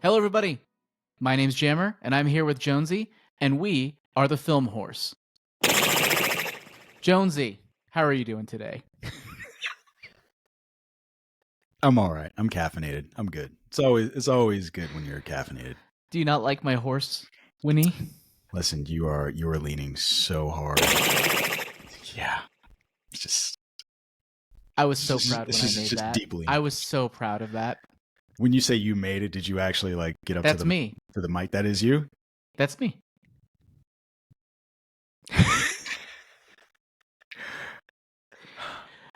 Hello, everybody. My name's Jammer, and I'm here with Jonesy, and we are the Film Horse. Jonesy, how are you doing today? I'm all right. I'm caffeinated. I'm good. It's always good when you're caffeinated. Do you not like my horse, Winnie? Listen, you are leaning so hard. Yeah. It's just I was so proud when I it's made just that. deeply. I was so proud of that. When you say you made it, did you actually like get up That's to me. the mic? That is you? That's me. The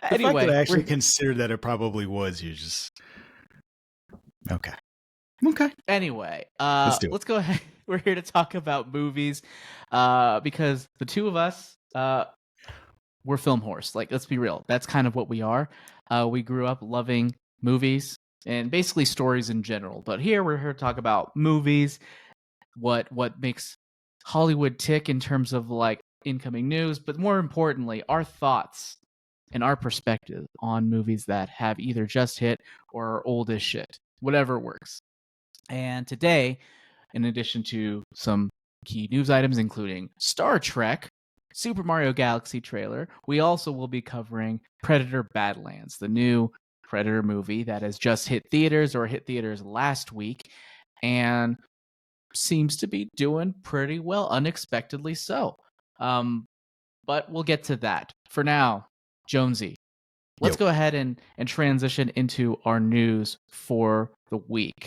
fact Anyway, that I actually considered that it probably was you just okay. Anyway, Let's do it. let's go ahead. We're here to talk about movies, because the two of us, we're Film Horse. Like, let's be real. That's kind of what we are. We grew up loving movies and basically stories in general. But here we're here to talk about movies, what makes Hollywood tick in terms of like incoming news, but more importantly, our thoughts and our perspective on movies that have either just hit or are old as shit, whatever works. And today, in addition to some key news items, including Star Trek, Super Mario Galaxy trailer, we also will be covering Predator Badlands, the new Predator movie that has just hit theaters or hit theaters last week and seems to be doing pretty well, unexpectedly so. But we'll get to that. For now, Jonesy, let's go ahead and transition into our news for the week.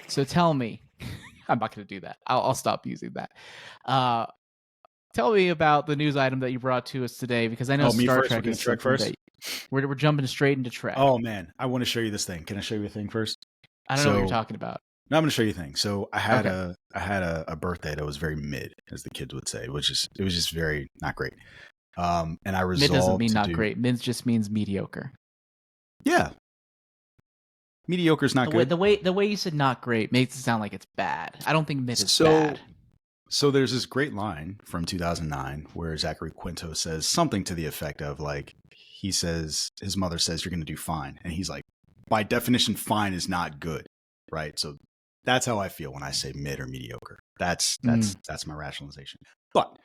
So tell me, I'm not going to do that. I'll stop using that. Tell me about the news item that you brought to us today, because I know Star Trek is Trek first. We're jumping straight into Trek. Oh man, I want to show you this thing. Can I show you a thing first? I don't know what you're talking about. No, I'm going to show you a thing. So I had a birthday that was very mid, as the kids would say. It was just very not great. And I resolved. Mid doesn't mean not great. Mid just means mediocre. Yeah. Mediocre's not good. The way you said not great makes it sound like it's bad. I don't think mid is bad. So there's this great line from 2009 where Zachary Quinto says something to the effect of like, he says, his mother says, you're going to do fine. And he's like, by definition, fine is not good. Right. So that's how I feel when I say mid or mediocre. That's my rationalization. But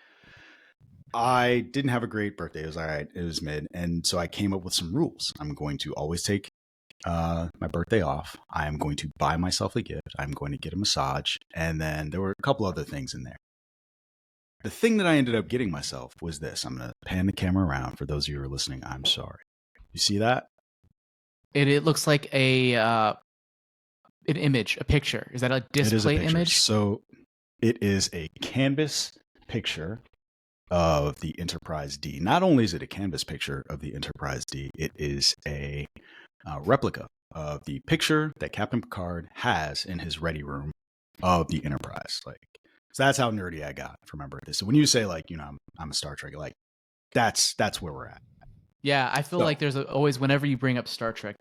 I didn't have a great birthday. It was all right. It was mid. And so I came up with some rules. I'm going to always take my birthday off. I am going to buy myself a gift. I'm going to get a massage. And then there were a couple other things in there. The thing that I ended up getting myself was this. I'm going to pan the camera around. For those of you who are listening, I'm sorry. You see that? It looks like an image, a picture. Is that a display image? So it is a canvas picture of the Enterprise D. Not only is it a canvas picture of the Enterprise D, it is a replica of the picture that Captain Picard has in his ready room of the Enterprise. Like, so that's how nerdy I got for my birthday. So when you say like, I'm a Star Trek, like that's where we're at. Yeah, I feel like there's always, whenever you bring up Star Trek,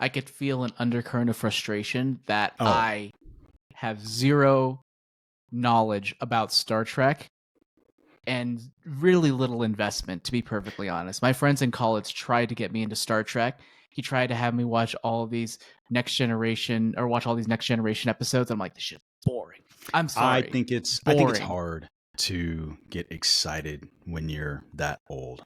I could feel an undercurrent of frustration that I have zero knowledge about Star Trek and really little investment, to be perfectly honest. My friends in college tried to get me into Star Trek. He tried to have me watch all of these Next Generation episodes. I'm like, this shit's boring. I'm sorry. I think it's hard to get excited when you're that old.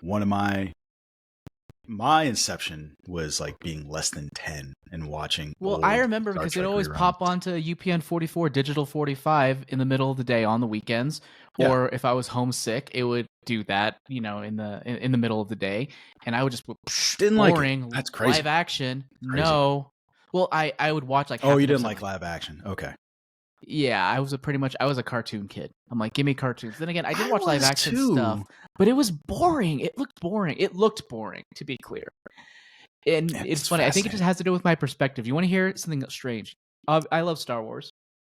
One of my inception was like being less than 10 and watching. Well, I remember because it always pop onto UPN 44, Digital 45 in the middle of the day on the weekends. Yeah. Or if I was homesick, it would do that, in the middle of the day. And I would just didn't boring. Like it. That's crazy. Live action. No. Well, I would watch like. Oh, you didn't like live action? Okay. Yeah, I was a cartoon kid. I'm like, give me cartoons. Then again, I did watch live action stuff, but it was boring. It looked boring, to be clear. And it's funny. I think it just has to do with my perspective. You want to hear something strange? I love Star Wars.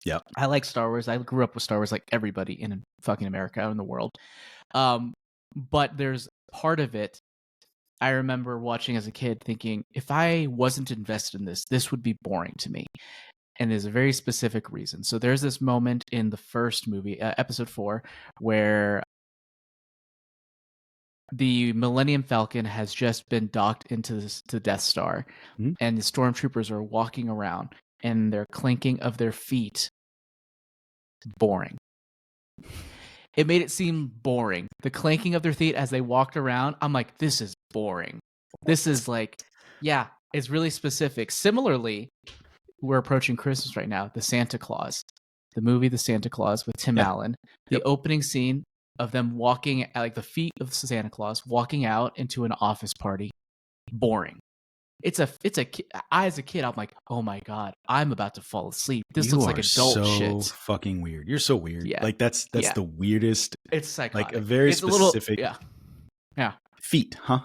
Yeah, I like Star Wars. I grew up with Star Wars, like everybody in fucking America and the world. But there's part of it I remember watching as a kid, thinking, if I wasn't invested in this would be boring to me. And there's a very specific reason. So there's this moment in the first movie, episode 4, where the Millennium Falcon has just been docked into the Death Star, and the stormtroopers are walking around. and their clinking of their feet boring. It made it seem boring. The clanking of their feet as they walked around, I'm like, this is boring. This is like, yeah, it's really specific. Similarly, we're approaching Christmas right now. The Santa Claus, the movie The Santa Claus with Tim Allen. The opening scene of them walking, like the feet of Santa Claus walking out into an office party, boring. I as a kid, I'm like, oh my god, I'm about to fall asleep. This looks like adult shit. Fucking weird. You're so weird. Yeah. Like that's the weirdest. It's psychotic. Like a very specific. Yeah. Feet, huh?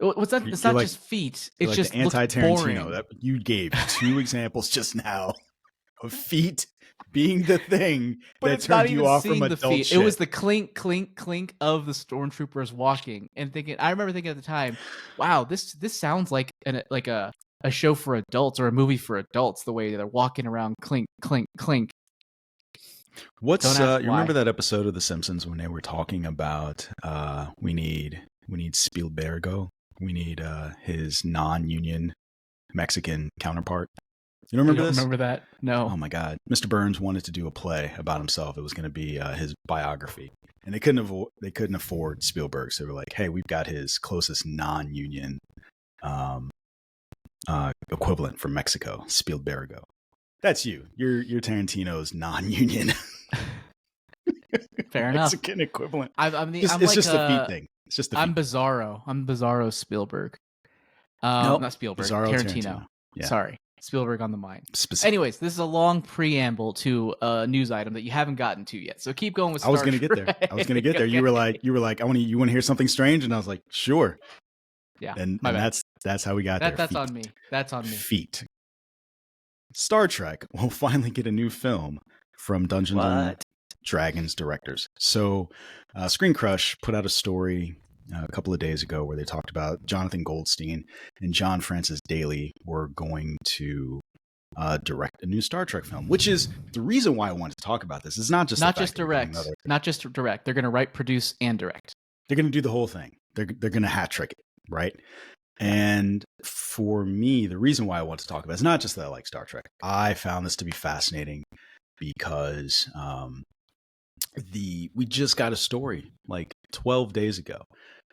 What's that? It's not just feet. It's like just the anti-Tarantino. boring. That you gave 2 examples just now of feet being the thing that turned you off from adult shit. It was the clink, clink, clink of the stormtroopers walking, and thinking. I remember thinking at the time, "Wow, this sounds like a show for adults or a movie for adults." The way they're walking around, clink, clink, clink. What's you remember that episode of The Simpsons when they were talking about we need Spielbergo, we need his non-union Mexican counterpart. You don't remember this? Remember that? No. Oh my God, Mr. Burns wanted to do a play about himself. It was going to be his biography, and they couldn't afford Spielberg, so they were like, "Hey, we've got his closest non-union equivalent from Mexico, Spielbergo." That's you. You're Tarantino's non-union. Fair enough. Mexican equivalent. It's just the feet thing. It's just the feet. I'm Bizarro. I'm Bizarro Spielberg. Nope. Not Spielberg. Bizarro Tarantino. Yeah. Sorry. Spielberg on the mind. Anyways, this is a long preamble to a news item that you haven't gotten to yet. So keep going with Star Trek. I was going to get there. You were like, you want to hear something strange? And I was like, sure. Yeah. And that's how we got there. That's feet. on me. That's on me. Feet. Star Trek will finally get a new film from Dungeons and Dragons directors. So Screen Crush put out a story a couple of days ago where they talked about Jonathan Goldstein and John Francis Daley were going to direct a new Star Trek film, which is the reason why I wanted to talk about this. It's not just direct. Not just direct. They're going to write, produce, and direct. They're going to do the whole thing. They're going to hat trick it, right? And for me, the reason why I want to talk about it is not just that I like Star Trek. I found this to be fascinating because we just got a story like 12 days ago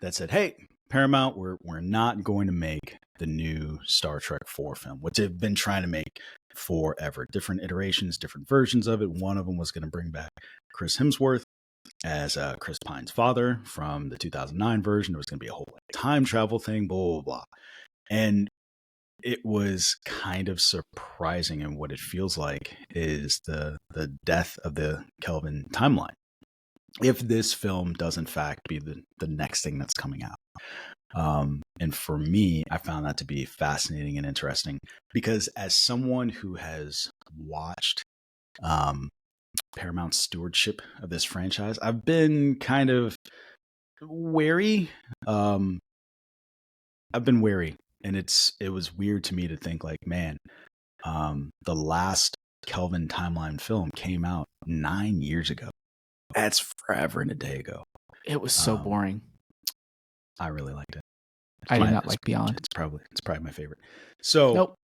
that said, hey, Paramount, we're not going to make the new Star Trek 4 film, which they've been trying to make forever. Different iterations, different versions of it. One of them was going to bring back Chris Hemsworth as Chris Pine's father from the 2009 version. There was going to be a whole time travel thing, blah, blah, blah. And it was kind of surprising, and what it feels like is the death of the Kelvin timeline. If this film does in fact be the next thing that's coming out. And for me, I found that to be fascinating and interesting because as someone who has watched Paramount's stewardship of this franchise, I've been kind of wary. I've been wary, and it was weird to me to think like, man, the last Kelvin timeline film came out 9 years ago. That's forever and a day ago. It was so boring. I really liked it. I did not like Beyond. It's probably my favorite. So, nope.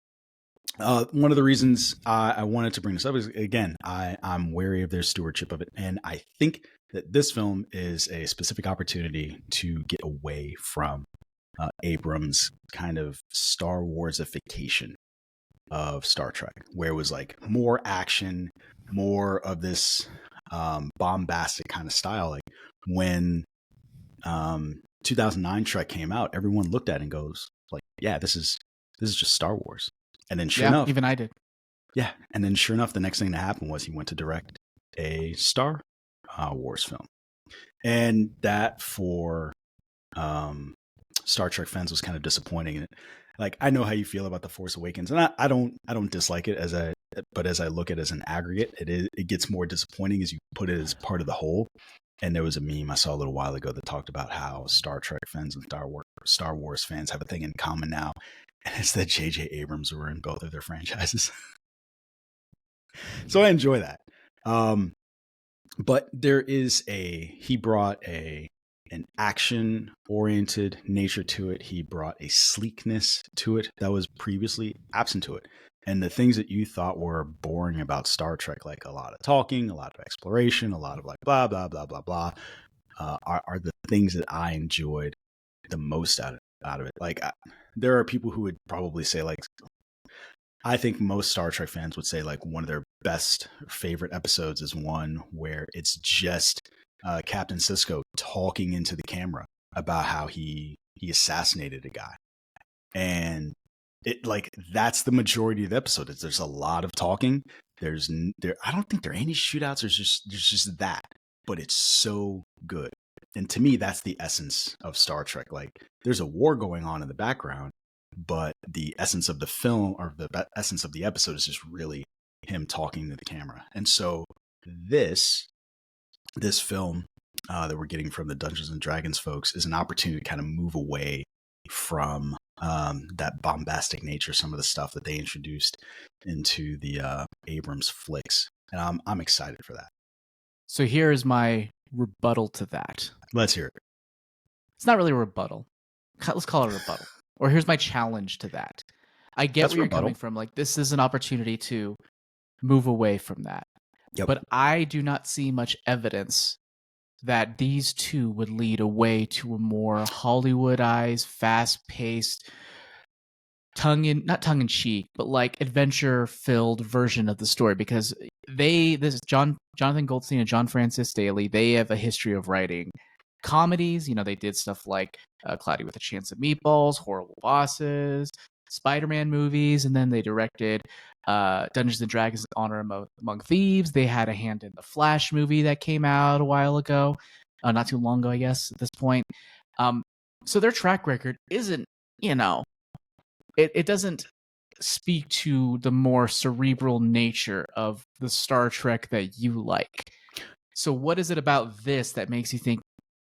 One of the reasons I wanted to bring this up is, again, I'm wary of their stewardship of it. And I think that this film is a specific opportunity to get away from Abrams' kind of Star Warsification of Star Trek, where it was like more action, more of this bombastic kind of style. Like when 2009 Trek came out, everyone looked at it and goes like, yeah, this is just Star Wars. And then sure enough, even I did. Yeah. And then sure enough, the next thing that happened was he went to direct a Star Wars film. And that for Star Trek fans was kind of disappointing. And like, I know how you feel about The Force Awakens, and I don't dislike it but as I look at it as an aggregate, it gets more disappointing as you put it as part of the whole. And there was a meme I saw a little while ago that talked about how Star Trek fans and Star Wars fans have a thing in common now. And it's that J.J. Abrams were in both of their franchises. So I enjoy that. But there is he brought a an action oriented nature to it. He brought a sleekness to it that was previously absent to it. And the things that you thought were boring about Star Trek, like a lot of talking, a lot of exploration, a lot of like blah, blah, blah, blah, blah, are the things that I enjoyed the most out of it. Like, there are people who would probably say, like, I think most Star Trek fans would say, like, one of their best favorite episodes is one where it's just Captain Sisko talking into the camera about how he assassinated a guy. And it, like, that's the majority of the episode. There's a lot of talking. I don't think there are any shootouts. There's just that, but it's so good. And to me, that's the essence of Star Trek. Like, there's a war going on in the background, but the essence of the film, or the essence of the episode, is just really him talking to the camera. And so this film that we're getting from the Dungeons and Dragons folks is an opportunity to kind of move away from that bombastic nature, some of the stuff that they introduced into the Abrams flicks. And I'm excited for that. So here is my rebuttal to that. Let's hear it. It's not really a rebuttal. Let's call it a rebuttal. Or here's my challenge to that. I get That's where you're rebuttal. coming from. Like, this is an opportunity to move away from that. Yep. But I do not see much evidence that these two would lead away to a more Hollywoodized, fast-paced, not tongue-in-cheek, but like adventure-filled version of the story, because Jonathan Goldstein and John Francis Daley, they have a history of writing comedies. You know, they did stuff like Cloudy with a Chance of Meatballs, Horrible Bosses, Spider-Man movies, and then they directed Dungeons and Dragons: Honor Among Thieves. They had a hand in the Flash movie that came out a while ago, not too long ago, I guess, at this point. So their track record isn't, it doesn't speak to the more cerebral nature of the Star Trek that you like. So what is it about this that makes you think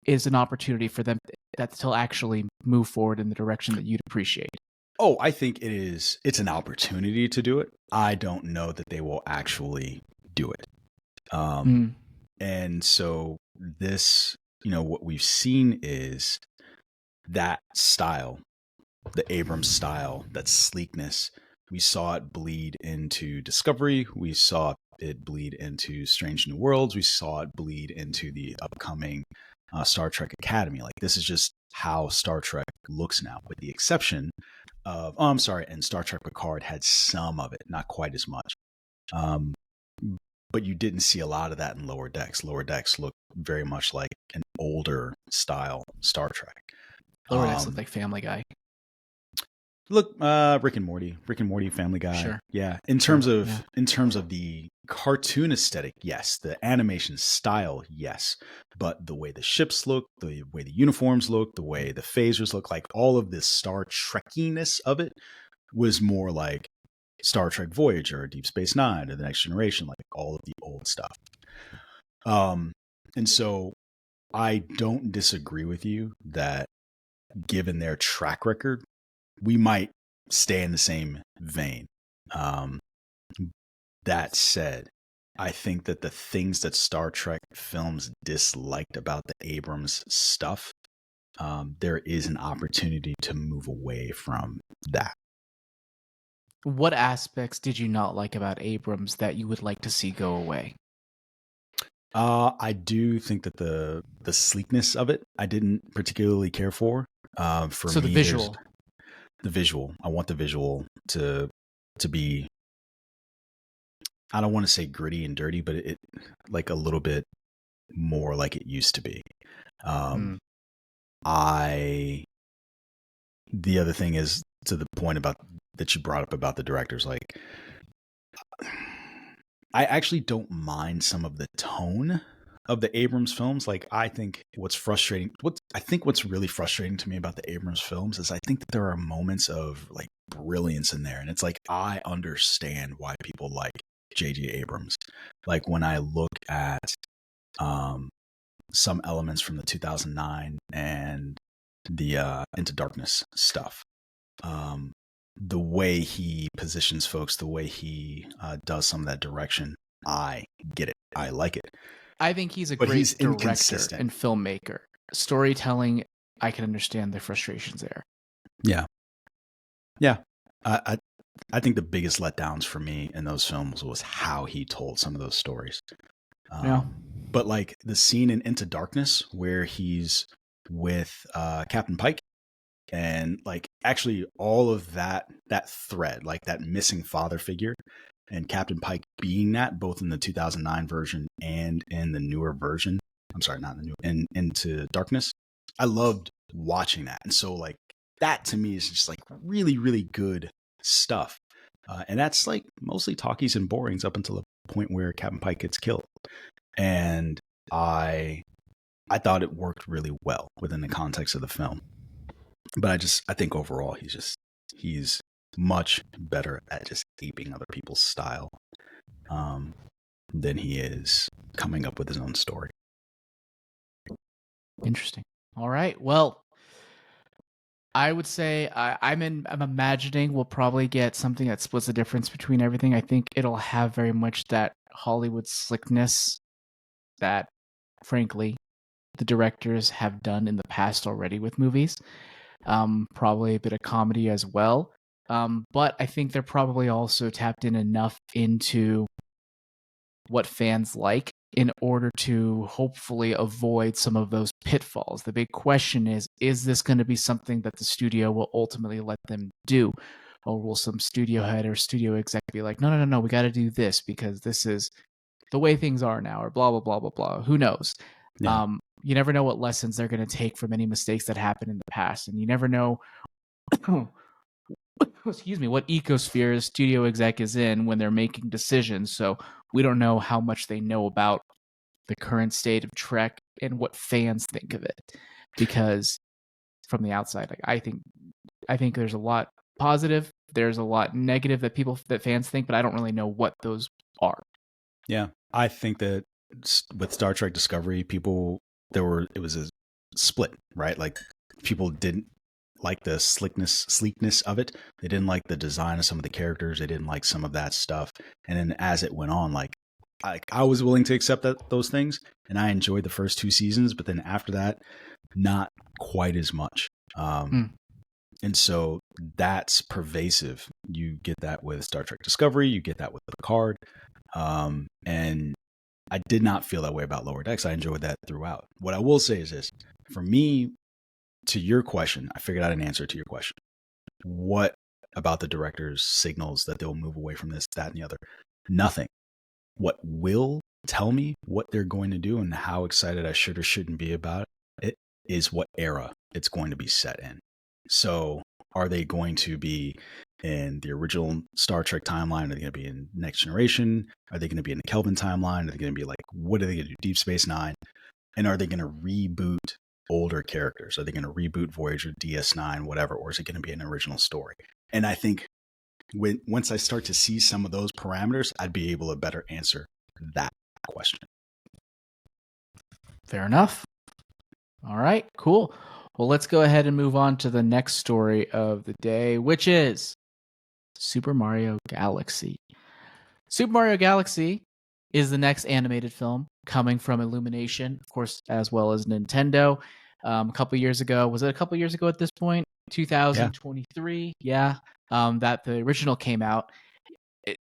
is an opportunity for them to actually move forward in the direction that you'd appreciate? Oh, I think it's an opportunity to do it. I don't know that they will actually do it. And so this, what we've seen is that style, the Abrams style, that sleekness. We saw it bleed into Discovery. We saw it bleed into Strange New Worlds. We saw it bleed into the upcoming Star Trek Academy. Like, this is just how Star Trek looks now, with the exception of, and Star Trek Picard had some of it, not quite as much. But you didn't see a lot of that in Lower Decks. Lower Decks looked very much like an older style Star Trek. Lower Decks looked like Family Guy. Look, Rick and Morty, Family Guy. Sure. Yeah. In terms of the cartoon aesthetic, yes. The animation style, yes. But the way the ships look, the way the uniforms look, the way the phasers look, like all of this Star Trekkiness of it was more like Star Trek Voyager, Deep Space Nine, or The Next Generation, like all of the old stuff. And so I don't disagree with you that given their track record, we might stay in the same vein. That said, I think that the things that Star Trek films disliked about the Abrams stuff, there is an opportunity to move away from that. What aspects did you not like about Abrams that you would like to see go away? I do think that the sleekness of it, I didn't particularly care for. So the visual. The visual. I want the visual to be, I don't want to say gritty and dirty, but it like a little bit more like it used to be. The other thing is, to the point about that you brought up about the directors, like, I actually don't mind some of the tone of the Abrams films. Like, I think what's really frustrating to me about the Abrams films is I think that there are moments of like brilliance in there. And it's like, I understand why people like J.J. Abrams. Like, when I look at some elements from the 2009 and the Into Darkness stuff, the way he positions folks, the way he does some of that direction, I get it. I like it. I think he's a But great he's director inconsistent. and filmmaker. storytelling, I can understand the frustrations there. Yeah. Yeah. I think the biggest letdowns for me in those films was how he told some of those stories. Yeah. But like the scene in Into Darkness where he's with Captain Pike, and like actually all of that thread, like that missing father figure, and Captain Pike being that both in the 2009 version and in the newer version. I'm sorry, not the new, in Into Darkness. I loved watching that, and so like that to me is just like really really good stuff. And that's like mostly talkies and borings up until the point where Captain Pike gets killed. And I thought it worked really well within the context of the film. But I think overall he's much better at just aping other people's style than he is coming up with his own story. Interesting. All right. Well, I would say I'm imagining we'll probably get something that splits the difference between everything. I think it'll have very much that Hollywood slickness that, frankly, the directors have done in the past already with movies. Probably a bit of comedy as well. But I think they're probably also tapped in enough into what fans like in order to hopefully avoid some of those pitfalls. The big question is this going to be something that the studio will ultimately let them do? Or will some studio head or studio exec be like, no, we got to do this because this is the way things are now, or blah, blah, blah, blah, blah. Who knows? Yeah. You never know what lessons they're going to take from any mistakes that happened in the past. And you never know, excuse me, what ecosphere a studio exec is in when they're making decisions. So we don't know how much they know about the current state of Trek and what fans think of it. Because from the outside, like I think there's a lot positive, there's a lot negative that fans think, but I don't really know what those are. Yeah. I think that with Star Trek Discovery, it was a split, right? Like people didn't like the sleekness of it. They didn't like the design of some of the characters. They didn't like some of that stuff. And then as it went on, like I was willing to accept those things, and I enjoyed the first 2 seasons, but then after that, not quite as much. And so that's pervasive. You get that with Star Trek Discovery. You get that with Picard. And I did not feel that way about Lower Decks. I enjoyed that throughout. What I will say is this. For me, to your question, I figured out an answer to your question. What about the directors signals that they'll move away from this, that, and the other? Nothing. What will tell me what they're going to do and how excited I should or shouldn't be about it is what era it's going to be set in. So are they going to be in the original Star Trek timeline? Are they going to be in Next Generation? Are they going to be in the Kelvin timeline? Are they going to be like, what are they going to do? Deep Space Nine? And are they going to reboot older characters? Are they going to reboot Voyager, DS9, whatever? Or is it going to be an original story? And I think once I start to see some of those parameters, I'd be able to better answer that question. Fair enough. All right, cool. Well, let's go ahead and move on to the next story of the day, which is Super Mario Galaxy. Super Mario Galaxy is the next animated film coming from Illumination, of course, as well as Nintendo. A couple years ago, was it a couple years ago at this point? 2023, yeah. That the original came out.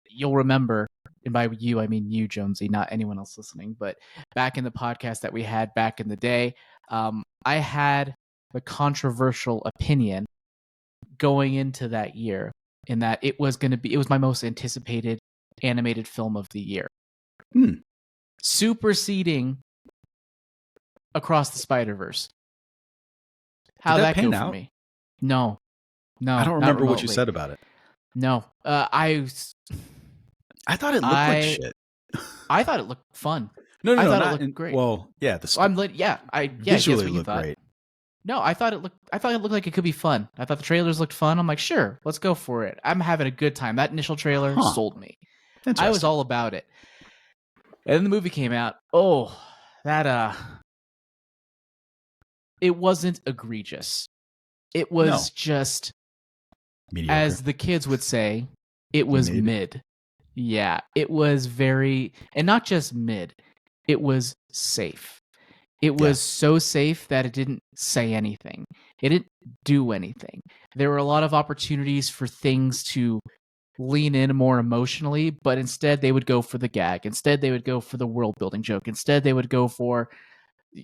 You'll remember, and by you, I mean you, Jonesy, not anyone else listening, but back in the podcast that we had back in the day, I had the controversial opinion going into that year in that it was my most anticipated animated film of the year. Superseding Across the Spider-Verse. How'd that go for me? No. I don't remember what you said about it. No. I thought it looked like shit. I thought it looked fun. No, I thought it looked great. Well, yeah, visually looked great. No, I thought it looked like it could be fun. I thought the trailers looked fun. I'm like, sure, let's go for it. I'm having a good time. That initial trailer sold me. I was all about it. And then the movie came out. Oh, that it wasn't egregious. It was just mediocre. As the kids would say, it was mid. Yeah, it was very, and not just mid, it was safe. It Yeah. was so safe that it didn't say anything. It didn't do anything. There were a lot of opportunities for things to lean in more emotionally, but instead they would go for the gag. Instead they would go for the world building joke. Instead they would go for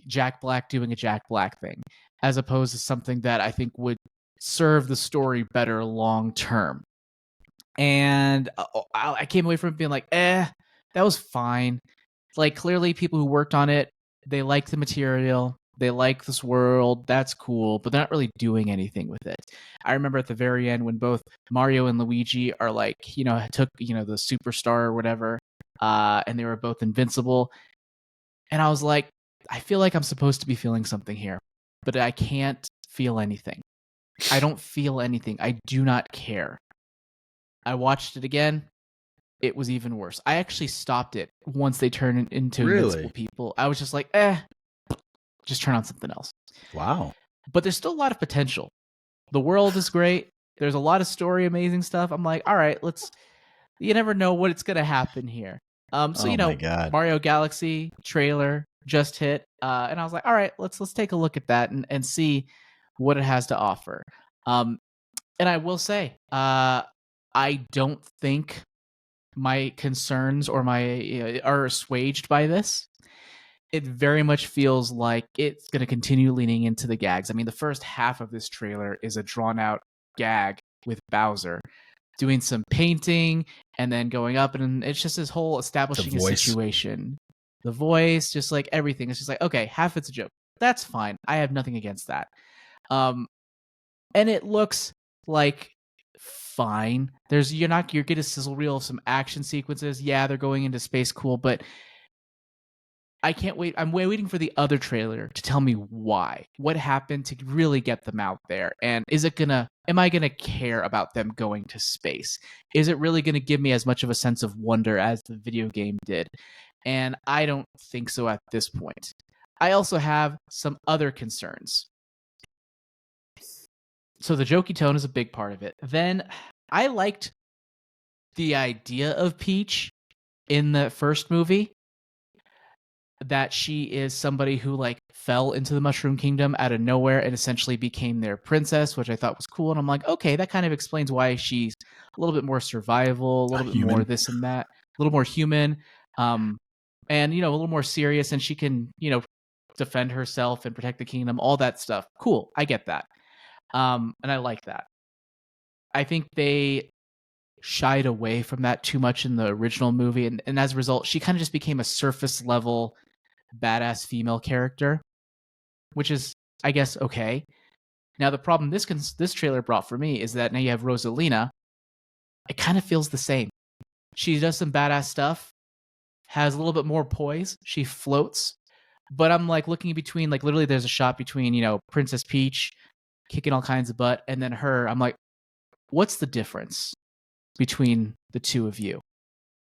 Jack Black doing a Jack Black thing, as opposed to something that I think would serve the story better long term. And I came away from it being like, that was fine. Like, clearly people who worked on it, they like the material, they like this world, that's cool, but they're not really doing anything with it. I remember at the very end when both Mario and Luigi are like, took, the superstar or whatever, and they were both invincible. And I was like, I feel like I'm supposed to be feeling something here, but I can't feel anything. I don't feel anything. I do not care. I watched it again. It was even worse. I actually stopped it once they turned into invincible people. I was just like, just turn on something else. Wow. But there's still a lot of potential. The world is great. There's a lot of story, amazing stuff. I'm like, all right, you never know what it's going to happen here. So, my God. Mario Galaxy trailer just hit. And I was like, all right, let's take a look at that and see what it has to offer. And I will say, I don't think my concerns or are assuaged by this. It very much feels like it's going to continue leaning into the gags. I mean, the first half of this trailer is a drawn out gag with Bowser doing some painting and then going up, and it's just this whole establishing a situation. The voice, just like everything. It's just like, okay, half it's a joke. That's fine. I have nothing against that. And it looks like fine. You're getting a sizzle reel of some action sequences. Yeah, they're going into space, cool, but I can't wait. I'm waiting for the other trailer to tell me why. What happened to really get them out there? And am I gonna care about them going to space? Is it really gonna give me as much of a sense of wonder as the video game did? And I don't think so at this point. I also have some other concerns. So the jokey tone is a big part of it. Then I liked the idea of Peach in the first movie, that she is somebody who like fell into the Mushroom Kingdom out of nowhere and essentially became their princess, which I thought was cool. And I'm like, okay, that kind of explains why she's a little bit more survival, a little bit more this and that, a little more human, and a little more serious, and she can defend herself and protect the kingdom, all that stuff. Cool, I get that. And I like that. I think they shied away from that too much in the original movie, and as a result, she kind of just became a surface level badass female character, which is, I guess, okay. Now, the problem this trailer brought for me is that now you have Rosalina. It kind of feels the same. She does some badass stuff, has a little bit more poise. She floats, but I'm like looking between, like literally there's a shot between, Princess Peach kicking all kinds of butt and then her. I'm like, what's the difference between the two of you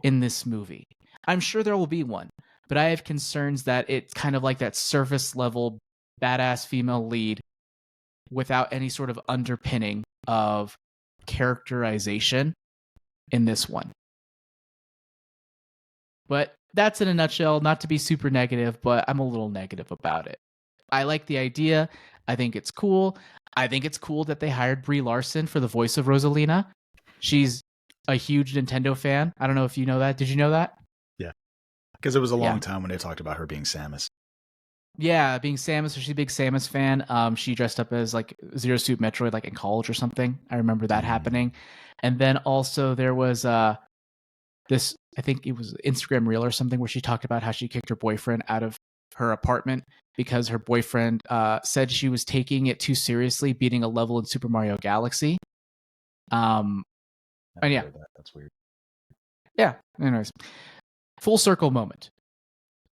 in this movie? I'm sure there will be one, but I have concerns that it's kind of like that surface level badass female lead without any sort of underpinning of characterization in this one. But that's in a nutshell, not to be super negative, but I'm a little negative about it. I like the idea. I think it's cool. I think it's cool that they hired Brie Larson for the voice of Rosalina. She's a huge Nintendo fan. I don't know if you know that. Did you know that? Yeah. Because it was a long time when they talked about her being Samus. Yeah, being Samus. She's a big Samus fan. She dressed up as like Zero Suit Metroid like in college or something. I remember that happening. And then also there was this, I think it was Instagram Reel or something, where she talked about how she kicked her boyfriend out of her apartment because her boyfriend said she was taking it too seriously, beating a level in Super Mario Galaxy. And yeah, that's weird. Yeah. Anyways, full circle moment.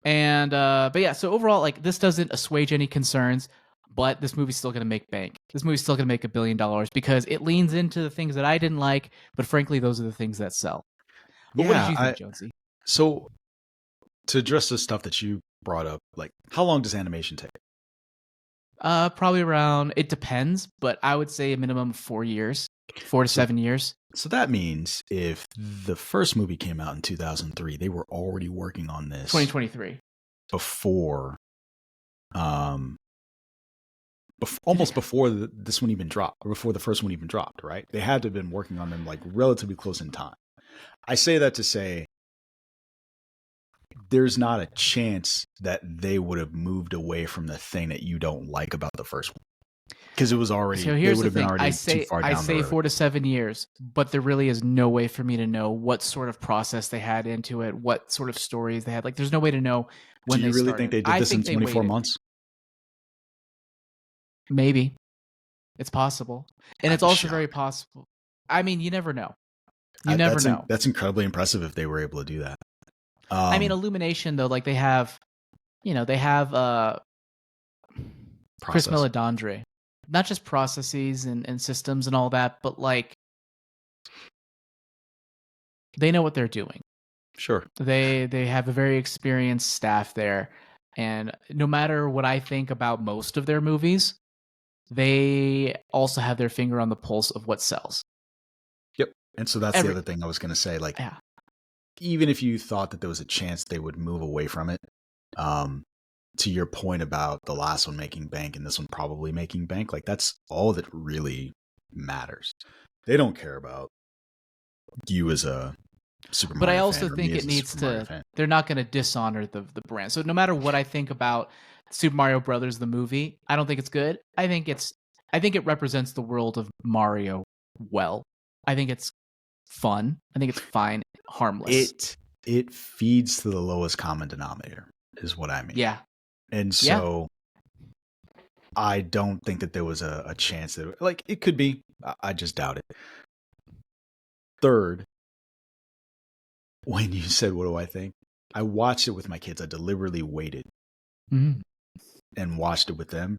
And but yeah, so overall, like, this doesn't assuage any concerns, but this movie's still gonna make bank. This movie's still gonna make $1 billion because it leans into the things that I didn't like, but frankly, those are the things that sell. But what did you think, Jonesy? So to address the stuff that you brought up, like, how long does animation take? Probably around, it depends, but I would say a minimum of 4 years, 4 to 7 years. So that means if the first movie came out in 2003, they were already working on this 2023 before um, almost before this one even dropped, or before the first one even dropped, right? They had to have been working on them like relatively close in time. I say that to say there's not a chance that they would have moved away from the thing that you don't like about the first one. Because it was already, So they here's would the have been thing. already too far I down the say road. 4 to 7 years, but there really is no way for me to know what sort of process they had into it, what sort of stories they had. Like, there's no way to know when Do they you really think started. they did I this in think they 24 waited. months? Maybe. It's possible. And I'd it's be also very shocked. possible. I mean, you never know. You never know. That's incredibly impressive if they were able to do that. I mean, Illumination, though, like they have Chris Process. Meledandri. Not just processes and systems and all that, but like they know what they're doing. Sure. They have a very experienced staff there, and no matter what I think about most of their movies, they also have their finger on the pulse of what sells. Yep. And so that's the other thing I was going to say. Like, Yeah. even if you thought that there was a chance they would move away from it, to your point about the last one making bank and this one probably making bank, like that's all that really matters. They don't care about you as a Super But I Mario also fan or think me it as a needs Super Mario to. fan. They're not going to dishonor the brand. So no matter what I think about Super Mario Brothers the movie, I don't think it's good. I think it represents the world of Mario well. I think it's fun. I think it's fine, harmless. It feeds to the lowest common denominator, is what I mean. Yeah. And so I don't think that there was a chance that, like, it could be. I just doubt it. Third, when you said, what do I think? I watched it with my kids. I deliberately waited and watched it with them.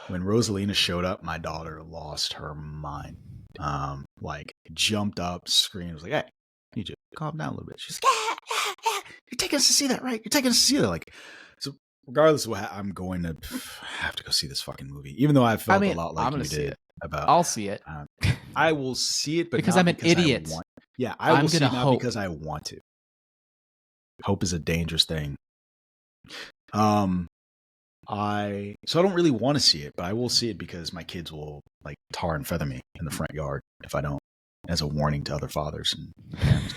When Rosalina showed up, my daughter lost her mind. Like, jumped up, screamed, was like, hey, I need you to calm down a little bit. She's like, you're taking us to see that, right? You're taking us to see that. Like, so regardless of what, I'm going to have to go see this fucking movie, even though I felt a lot like you did about. I'll see it. I will see it, but because not I'm an because idiot. I will see it not because I want to. Hope is a dangerous thing. So I don't really want to see it, but I will see it because my kids will like tar and feather me in the front yard if I don't, as a warning to other fathers and parents.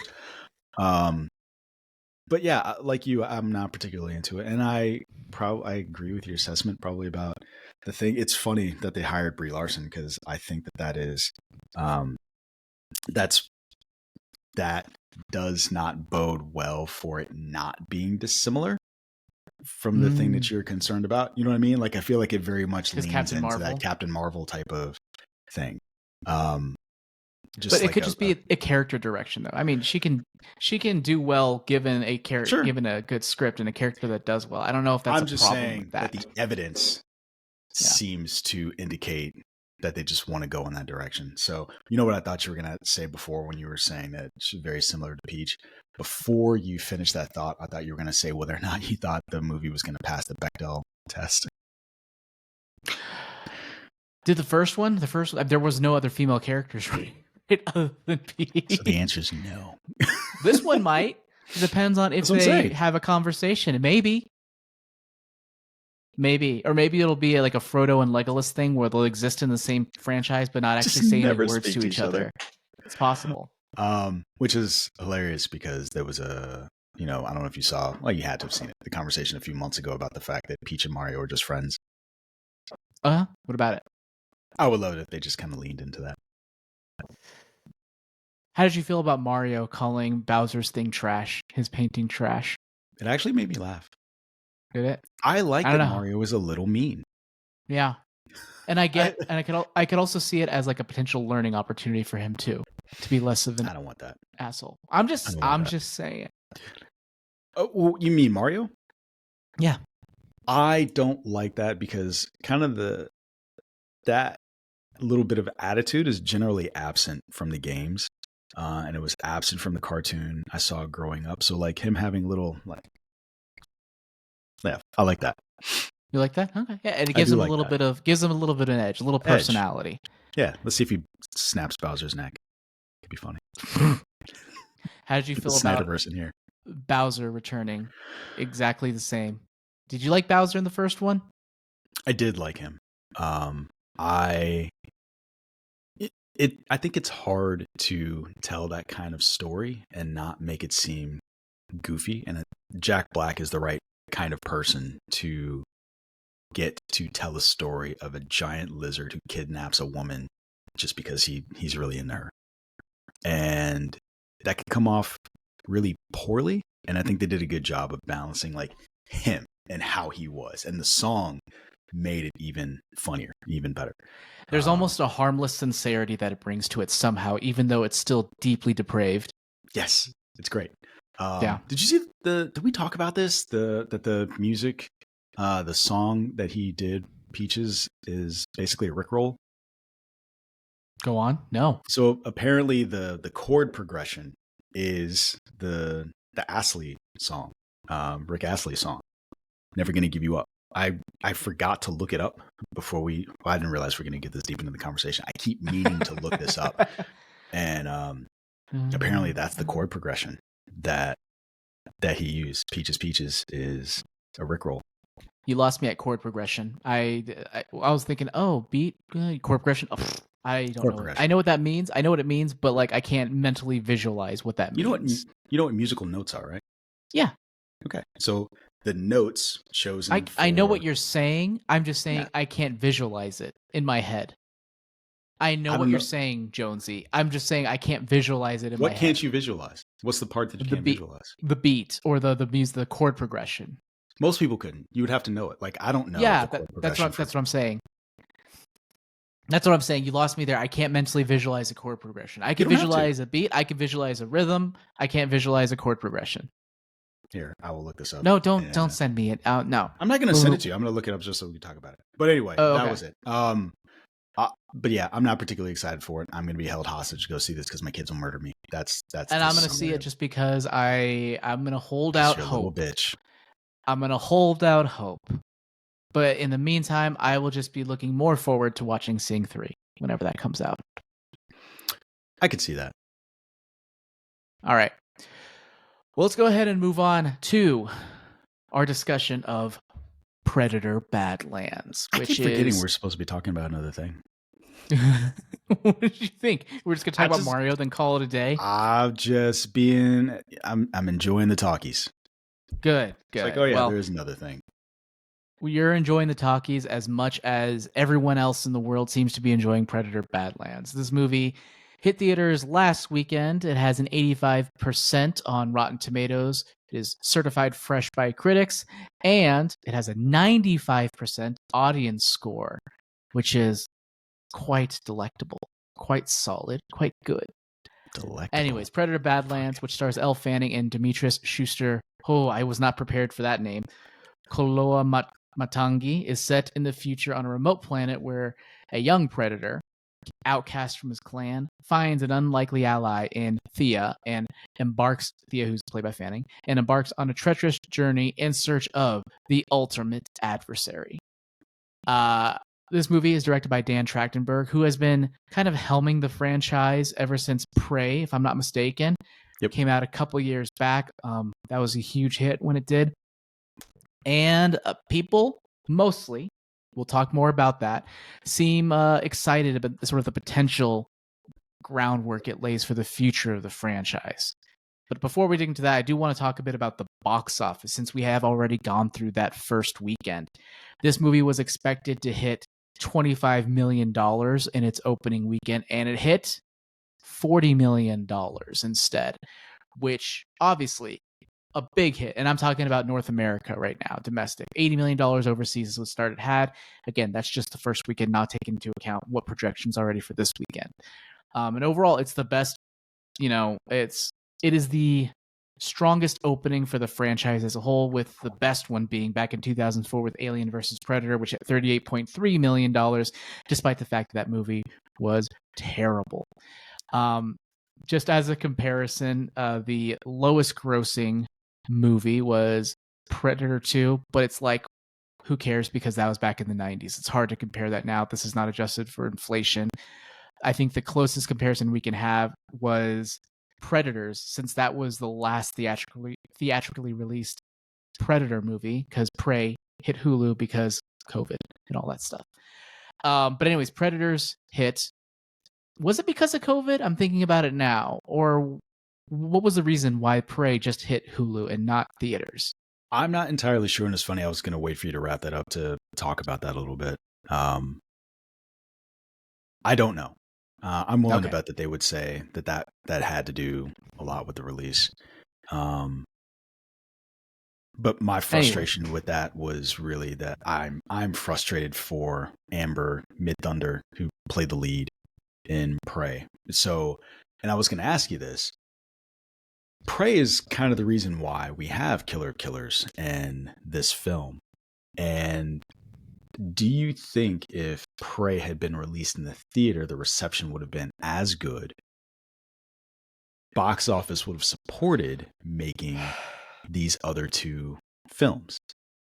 But yeah, like you, I'm not particularly into it, and I agree with your assessment probably about the thing. It's funny that they hired Brie Larson because I think that is, that does not bode well for it not being dissimilar from the thing that you're concerned about. You know what I mean? Like, I feel like it very much leans into that Captain Marvel type of thing. But it could just be a character direction, though. I mean, she can do well given a character, given a good script and a character that does well. I don't know if that's a problem with that. The evidence seems to indicate that they just want to go in that direction. So, you know what I thought you were going to say before when you were saying that she's very similar to Peach? Before you finished that thought, I thought you were going to say whether or not you thought the movie was going to pass the Bechdel test. Did the first one, there was no other female characters, right? Other than Peach. So the answer is no. This one might. It depends on if they have a conversation. Maybe. Or maybe it'll be like a Frodo and Legolas thing where they'll exist in the same franchise but not actually say any words to each other. It's possible. Which is hilarious because there was a, I don't know if you saw, well, you had to have seen it, the conversation a few months ago about the fact that Peach and Mario are just friends. What about it? I would love it if they just kind of leaned into that. How did you feel about Mario calling Bowser's thing trash, his painting trash? It actually made me laugh. Did it? I like that Mario was a little mean. Yeah. And I get, and I could also see it as like a potential learning opportunity for him too, to be less of an. I don't want that asshole. I'm just saying. Oh, well, you mean Mario? Yeah. I don't like that because kind of that little bit of attitude is generally absent from the games, and it was absent from the cartoon I saw growing up. So like him having little yeah, I like that. You like that? Okay. Yeah, and it gives him a little bit of an edge, a little personality. Yeah, let's see if he snaps Bowser's neck. Could be funny. How did you feel about in here? Bowser returning? Exactly the same. Did you like Bowser in the first one? I did like him. I I think it's hard to tell that kind of story and not make it seem goofy. And Jack Black is the right kind of person to get to tell a story of a giant lizard who kidnaps a woman just because he's really into her. And that could come off really poorly. And I think they did a good job of balancing like him and how he was. And the song made it even funnier, even better. There's almost a harmless sincerity that it brings to it somehow, even though it's still deeply depraved. Yes, it's great. Yeah. Did you see did we talk about this? That the music, the song that he did, Peaches, is basically a Rickroll. Go on. No. So apparently the chord progression is the Astley song, Rick Astley song, Never Gonna Give You Up. I forgot to look it up before I didn't realize we're going to get this deep into the conversation. I keep meaning to look this up. And apparently that's the chord progression that he used. Peaches Peaches is a Rickroll. You lost me at chord progression. I was thinking, oh, beat chord progression. Oh, I don't know. I know what that means. I know what it means, but like I can't mentally visualize what that means. You know what musical notes are, right? Yeah. Okay. So the notes chosen. I know what you're saying. I'm just saying I can't visualize it in my head. I know what you're saying, Jonesy. I'm just saying I can't visualize it in my head. What can't you visualize? What's the part that you can't visualize? The beat or the music, the chord progression. Most people couldn't. You would have to know it. Like I don't know. Yeah, that's what I'm saying. That's what I'm saying. You lost me there. I can't mentally visualize a chord progression. I can visualize a beat. I can visualize a rhythm. I can't visualize a chord progression. Here, I will look this up. No, don't send me it out. No, I'm not going to send it to you. I'm going to look it up just so we can talk about it. But anyway, that was it. But yeah, I'm not particularly excited for it. I'm going to be held hostage to go see this because my kids will murder me. That's. And I'm going to see it just because I'm going to hold out hope. Little bitch. I'm going to hold out hope. But in the meantime, I will just be looking more forward to watching Sing 3 whenever that comes out. I could see that. All right. Well, let's go ahead and move on to our discussion of Predator Badlands. I keep forgetting we're supposed to be talking about another thing. What did you think? We're just going to talk about Mario, then call it a day? I'm enjoying the talkies. Good. It's like, oh yeah, there's another thing. You're enjoying the talkies as much as everyone else in the world seems to be enjoying Predator Badlands. This movie hit theaters last weekend. It has an 85% on Rotten Tomatoes. It is certified fresh by critics, and it has a 95% audience score, which is quite delectable, quite solid, quite good. Delectable. Anyways, Predator Badlands, which stars Elle Fanning and Demetrius Schuster. Oh, I was not prepared for that name. Koloa Matangi is set in the future on a remote planet where a young predator, outcast from his clan, finds an unlikely ally in Thea, who's played by Fanning, and embarks on a treacherous journey in search of the ultimate adversary. This movie is directed by Dan Trachtenberg, who has been kind of helming the franchise ever since Prey, if I'm not mistaken. Yep. Came out a couple years back. That was a huge hit when it did. And people, mostly, we'll talk more about that, seem excited about sort of the potential groundwork it lays for the future of the franchise. But before we dig into that, I do want to talk a bit about the box office, since we have already gone through that first weekend. This movie was expected to hit $25 million in its opening weekend, and it hit $40 million instead, which obviously a big hit. And I'm talking about North America right now, domestic. $80 million overseas is what started had. Again, that's just the first weekend, not taking into account what projections already for this weekend. And overall, it's the best, it is the strongest opening for the franchise as a whole, with the best one being back in 2004 with Alien vs. Predator, which hit $38.3 million, despite the fact that movie was terrible. Just as a comparison, the lowest grossing movie was Predator 2, but it's like, who cares, because that was back in the 90s. It's hard to compare that now. This is not adjusted for inflation. I think the closest comparison we can have was Predators, since that was the last theatrically released Predator movie, because Prey hit Hulu because COVID. and all that stuff. But anyways, Predators hit. Was it because of COVID? I'm thinking about it now. Or what was the reason why Prey just hit Hulu and not theaters? I'm not entirely sure, and it's funny. I was going to wait for you to wrap that up to talk about that a little bit. I don't know. I'm willing to Okay. bet that they would say that had to do a lot with the release. But my frustration with that was really that I'm frustrated for Amber Midthunder, who played the lead in Prey. So, and I was going to ask you this. Prey is kind of the reason why we have killer killers in this film. And do you think if Prey had been released in the theater, the reception would have been as good? Box office would have supported making these other two films.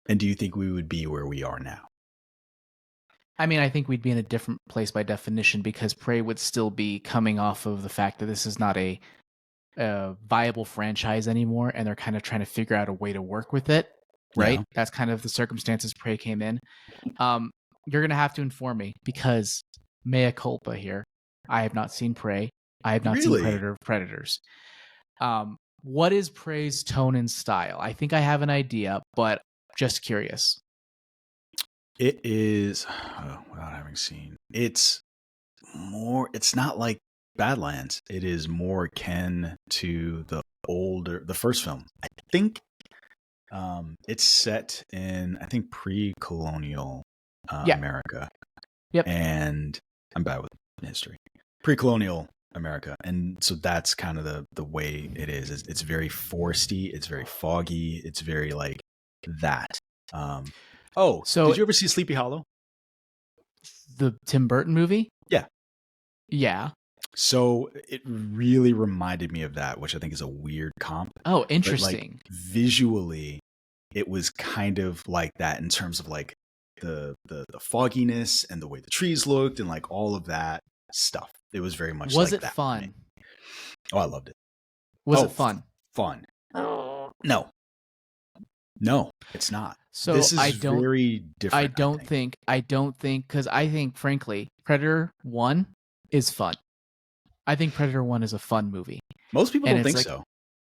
And do you think we would be where we are now? I mean, I think we'd be in a different place by definition because Prey would still be coming off of the fact that this is not a viable franchise anymore, and they're kind of trying to figure out a way to work with it, right? Yeah. That's kind of the circumstances Prey came in. You're going to have to inform me because mea culpa here. I have not seen Prey. I have not seen Predators. What is Prey's tone and style? I think I have an idea, but just curious. It is, without having seen, it's not like Badlands. It is more akin to the first film. I think it's set in, I think, pre-colonial America. Yep. And I'm bad with history. Pre-colonial America. And so that's kind of the way it is. It's very foresty. It's very foggy. It's very like that. So did you ever see Sleepy Hollow? The Tim Burton movie? Yeah. So it really reminded me of that, which I think is a weird comp. Oh, interesting. But, like, visually, it was kind of like that in terms of like the fogginess and the way the trees looked and like all of that stuff. It was very much. Was like it that fun? Oh, I loved it. Was it fun? Fun. No, it's not. So this is very different. I don't think because I think frankly, Predator 1 is fun. I think Predator 1 is a fun movie. Most people don't think so,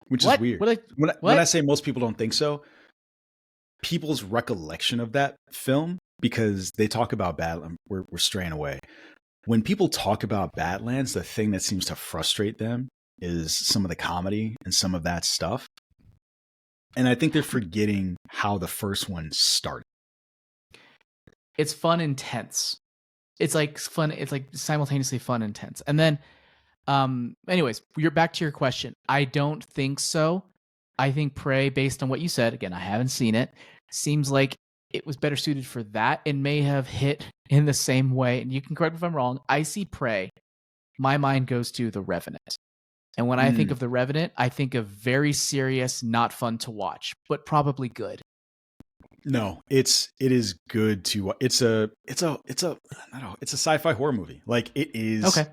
which is weird. When I say most people don't think so, people's recollection of that film, because they talk about Badlands, we're straying away. When people talk about Badlands, the thing that seems to frustrate them is some of the comedy and some of that stuff. And I think they're forgetting how the first one started. It's fun and tense. It's like fun. It's like simultaneously fun and tense. And then, anyways, you're back to your question. I don't think so. I think Prey, based on what you said, again, I haven't seen it, seems like it was better suited for that. It may have hit in the same way. And you can correct me if I'm wrong. I see Prey. My mind goes to The Revenant. And when I think of The Revenant, I think of very serious, not fun to watch, but probably good. No, it is good to. It's a sci-fi horror movie. Like it is. Okay.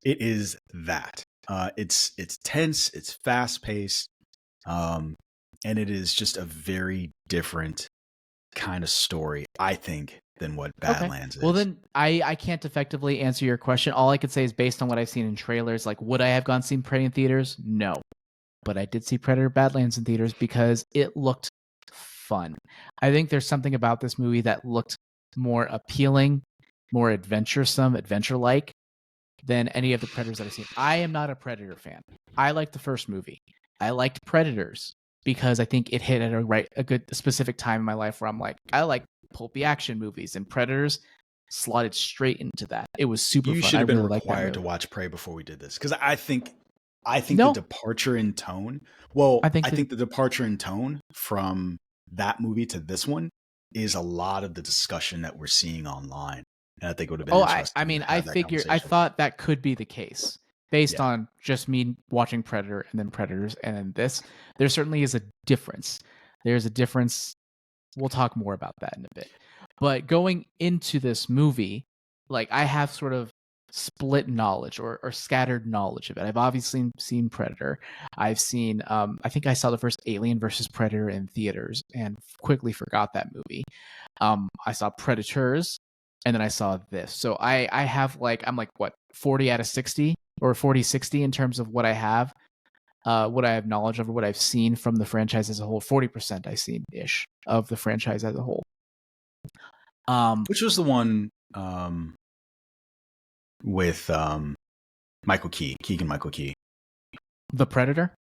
It is that. It's tense. It's fast paced. And it is just a very different kind of story, I think, than what Badlands is. Well, then I can't effectively answer your question. All I could say is based on what I've seen in trailers. Like, would I have gone seen Prey in theaters? No, but I did see Predator Badlands in theaters because it looked fun. I think there's something about this movie that looked more appealing, more adventure-like than any of the Predators that I've seen. I am not a Predator fan. I liked the first movie. I liked Predators because I think it hit at a good specific time in my life where I'm like, I like pulpy action movies, and Predators slotted straight into that. It was super fun. You should have been required to watch Prey before we did this, because I think the departure in tone. Well, I think the departure in tone from that movie to this one is a lot of the discussion that we're seeing online, and I think it would have been. I thought that could be the case based on just me watching Predator and then Predators and then this. There certainly is a difference. There's a difference. We'll talk more about that in a bit. But going into this movie, like I have sort of split knowledge or scattered knowledge of it. I've obviously seen Predator. I've seen I think I saw the first Alien versus Predator in theaters and quickly forgot that movie. I saw Predators and then I saw this. So I have like I'm like what 40 out of 60 or 40-60 in terms of what I have knowledge of or what I've seen from the franchise as a whole. 40% I've seen ish of the franchise as a whole. Which was the one with Keegan Michael Key. The Predator?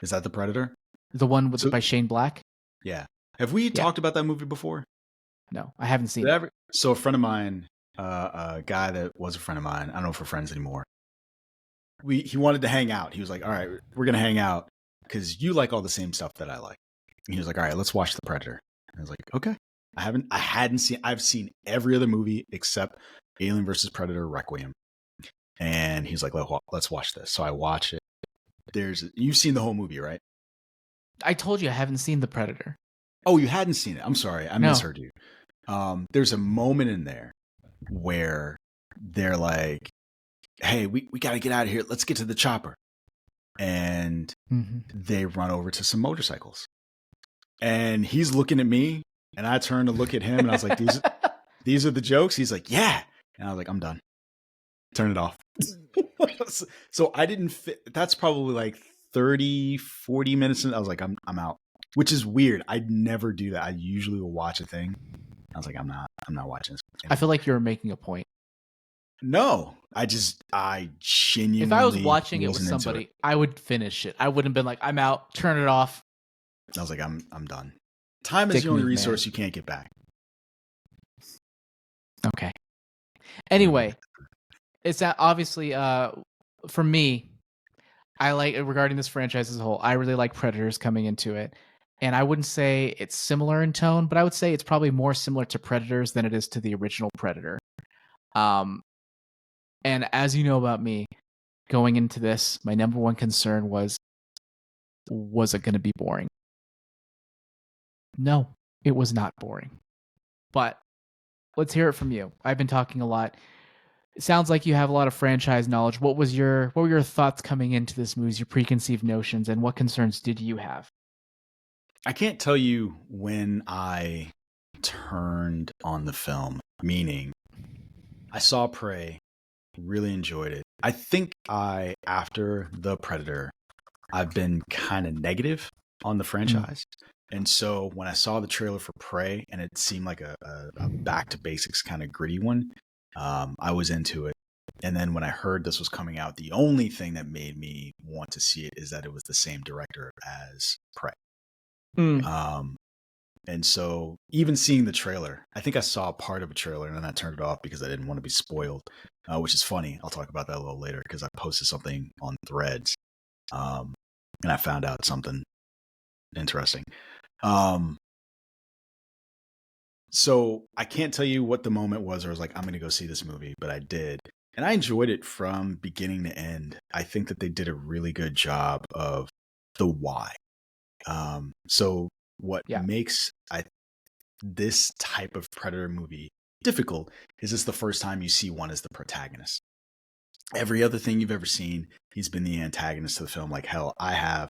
Is that the Predator? The one with by Shane Black? Yeah. Have we talked about that movie before? No, I haven't seen it. So a friend of mine, a guy that was a friend of mine, I don't know if we're friends anymore. He wanted to hang out. He was like, all right, we're going to hang out because you like all the same stuff that I like. And he was like, all right, let's watch The Predator. And I was like, okay. I've seen every other movie except Alien versus Predator Requiem. And he's like, let's watch this. So I watch it. You've seen the whole movie, right? I told you I haven't seen The Predator. Oh, you hadn't seen it. I'm sorry. I misheard you. There's a moment in there where they're like, hey, we got to get out of here. Let's get to the chopper. And they run over to some motorcycles. And he's looking at me, and I turn to look at him, and I was like, these are the jokes? He's like, yeah. And I was like, I'm done. Turn it off. So I didn't fit. That's probably like 30, 40 minutes. And I was like, I'm out, which is weird. I'd never do that. I usually will watch a thing. I was like, I'm not watching this. I feel like you're making a point. No, I genuinely. If I was watching it with somebody, I would finish it. I wouldn't have been like, I'm out, turn it off. I was like, I'm done. Time is the only resource you can't get back. Okay. Anyway, it's that obviously for me, I like regarding this franchise as a whole, I really like Predators coming into it. And I wouldn't say it's similar in tone, but I would say it's probably more similar to Predators than it is to the original Predator. And as you know about me, going into this, my number one concern was it going to be boring? No, it was not boring. But let's hear it from you. I've been talking a lot. It sounds like you have a lot of franchise knowledge. What were your thoughts coming into this movie, your preconceived notions, and what concerns did you have? I can't tell you when I turned on the film, meaning I saw Prey, really enjoyed it. I think after The Predator, I've been kind of negative on the franchise. And so when I saw the trailer for Prey and it seemed like a back to basics kind of gritty one, I was into it. And then when I heard this was coming out, the only thing that made me want to see it is that it was the same director as Prey. And so even seeing the trailer, I think I saw part of a trailer and then I turned it off because I didn't want to be spoiled, which is funny. I'll talk about that a little later because I posted something on Threads and I found out something interesting. So I can't tell you what the moment was where I was like, I'm going to go see this movie, but I did. And I enjoyed it from beginning to end. I think that they did a really good job of the why. So what makes this type of Predator movie difficult is it's the first time you see one as the protagonist. Every other thing you've ever seen, he's been the antagonist to the film. Like hell, I have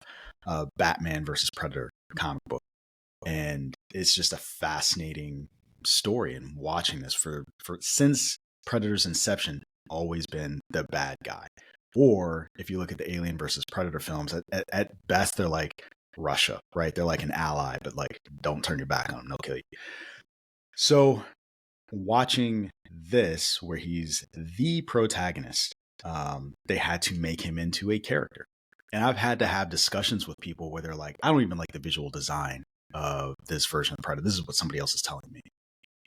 a Batman versus Predator comic book. And it's just a fascinating story. And watching this for since Predator's inception, always been the bad guy. Or if you look at the Alien versus Predator films, at best they're like Russia, right? They're like an ally, but like don't turn your back on them, they'll kill you. So watching this, where he's the protagonist, they had to make him into a character. And I've had to have discussions with people where they're like, I don't even like the visual design of this version of Predator. This is what somebody else is telling me.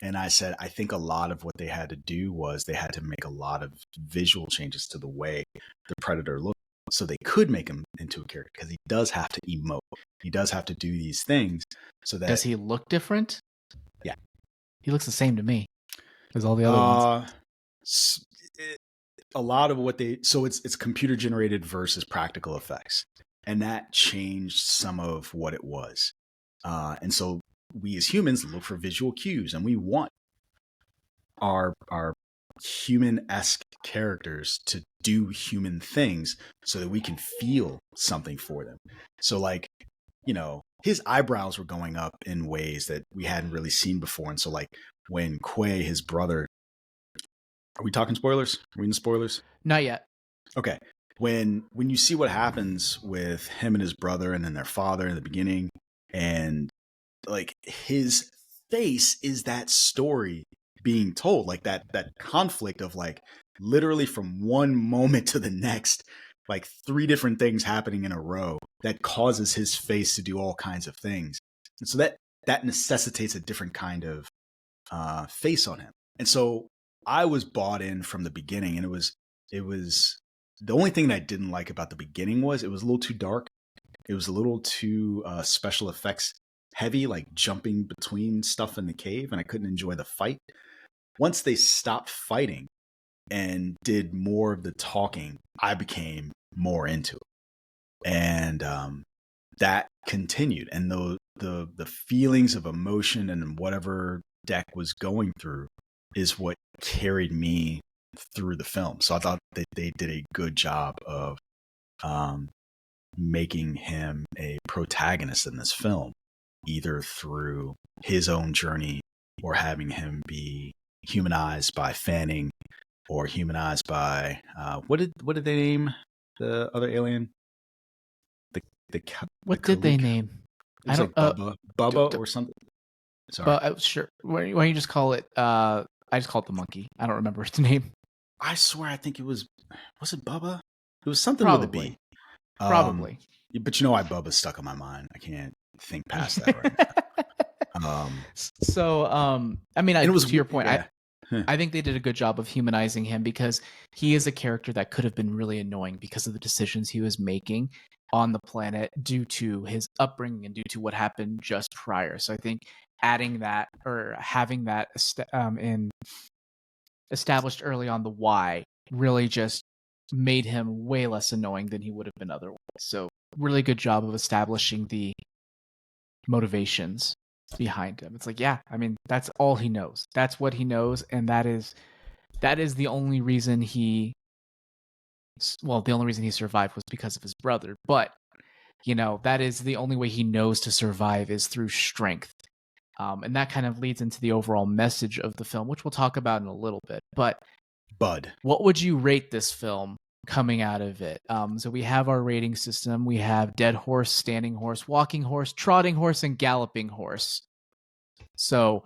And I said, I think a lot of what they had to do was they had to make a lot of visual changes to the way the Predator looked so they could make him into a character, because he does have to emote. He does have to do these things so that... Does he look different? Yeah. He looks the same to me as all the other ones. A lot of what they... So it's computer generated versus practical effects. And that changed some of what it was. And so we as humans look for visual cues, and we want our human-esque characters to do human things so that we can feel something for them. So like, his eyebrows were going up in ways that we hadn't really seen before. And so like when Quay, his brother, are we talking spoilers? Are we in spoilers? Not yet. Okay. When you see what happens with him and his brother and then their father in the beginning, and like his face is that story being told, like that conflict of like literally from one moment to the next, like 3 different things happening in a row that causes his face to do all kinds of things. And so that necessitates a different kind of face on him. And so I was bought in from the beginning, and it was the only thing that I didn't like about the beginning was it was a little too dark. It was a little too special effects heavy, like jumping between stuff in the cave, and I couldn't enjoy the fight. Once they stopped fighting and did more of the talking, I became more into it. And that continued. And the feelings of emotion and whatever Deck was going through is what carried me through the film. So I thought that they did a good job of making him a protagonist in this film, either through his own journey or having him be humanized by Fanning or humanized by what did they name the other alien? What did they name? It was like Bubba or something. Sorry. Sure. Why don't you just call it? I just called it the monkey. I don't remember its name. I swear, I think it was it Bubba? It was something Probably. with a B. Probably. But you know why Bubba's stuck in my mind. I can't think past that right now. So, I mean, it was, to your point, yeah. I think they did a good job of humanizing him because he is a character that could have been really annoying because of the decisions he was making on the planet due to his upbringing and due to what happened just prior. So I think adding that or having that established early on, the why, really just made him way less annoying than he would have been otherwise. So really good job of establishing the motivations behind him. It's like, yeah, I mean, that's all he knows. That's what he knows, and that is the only reason the only reason he survived was because of his brother. But that is the only way he knows to survive is through strength. And that kind of leads into the overall message of the film, which we'll talk about in a little bit. But Bud, what would you rate this film coming out of it? So we have our rating system. We have dead horse, standing horse, walking horse, trotting horse, and galloping horse. So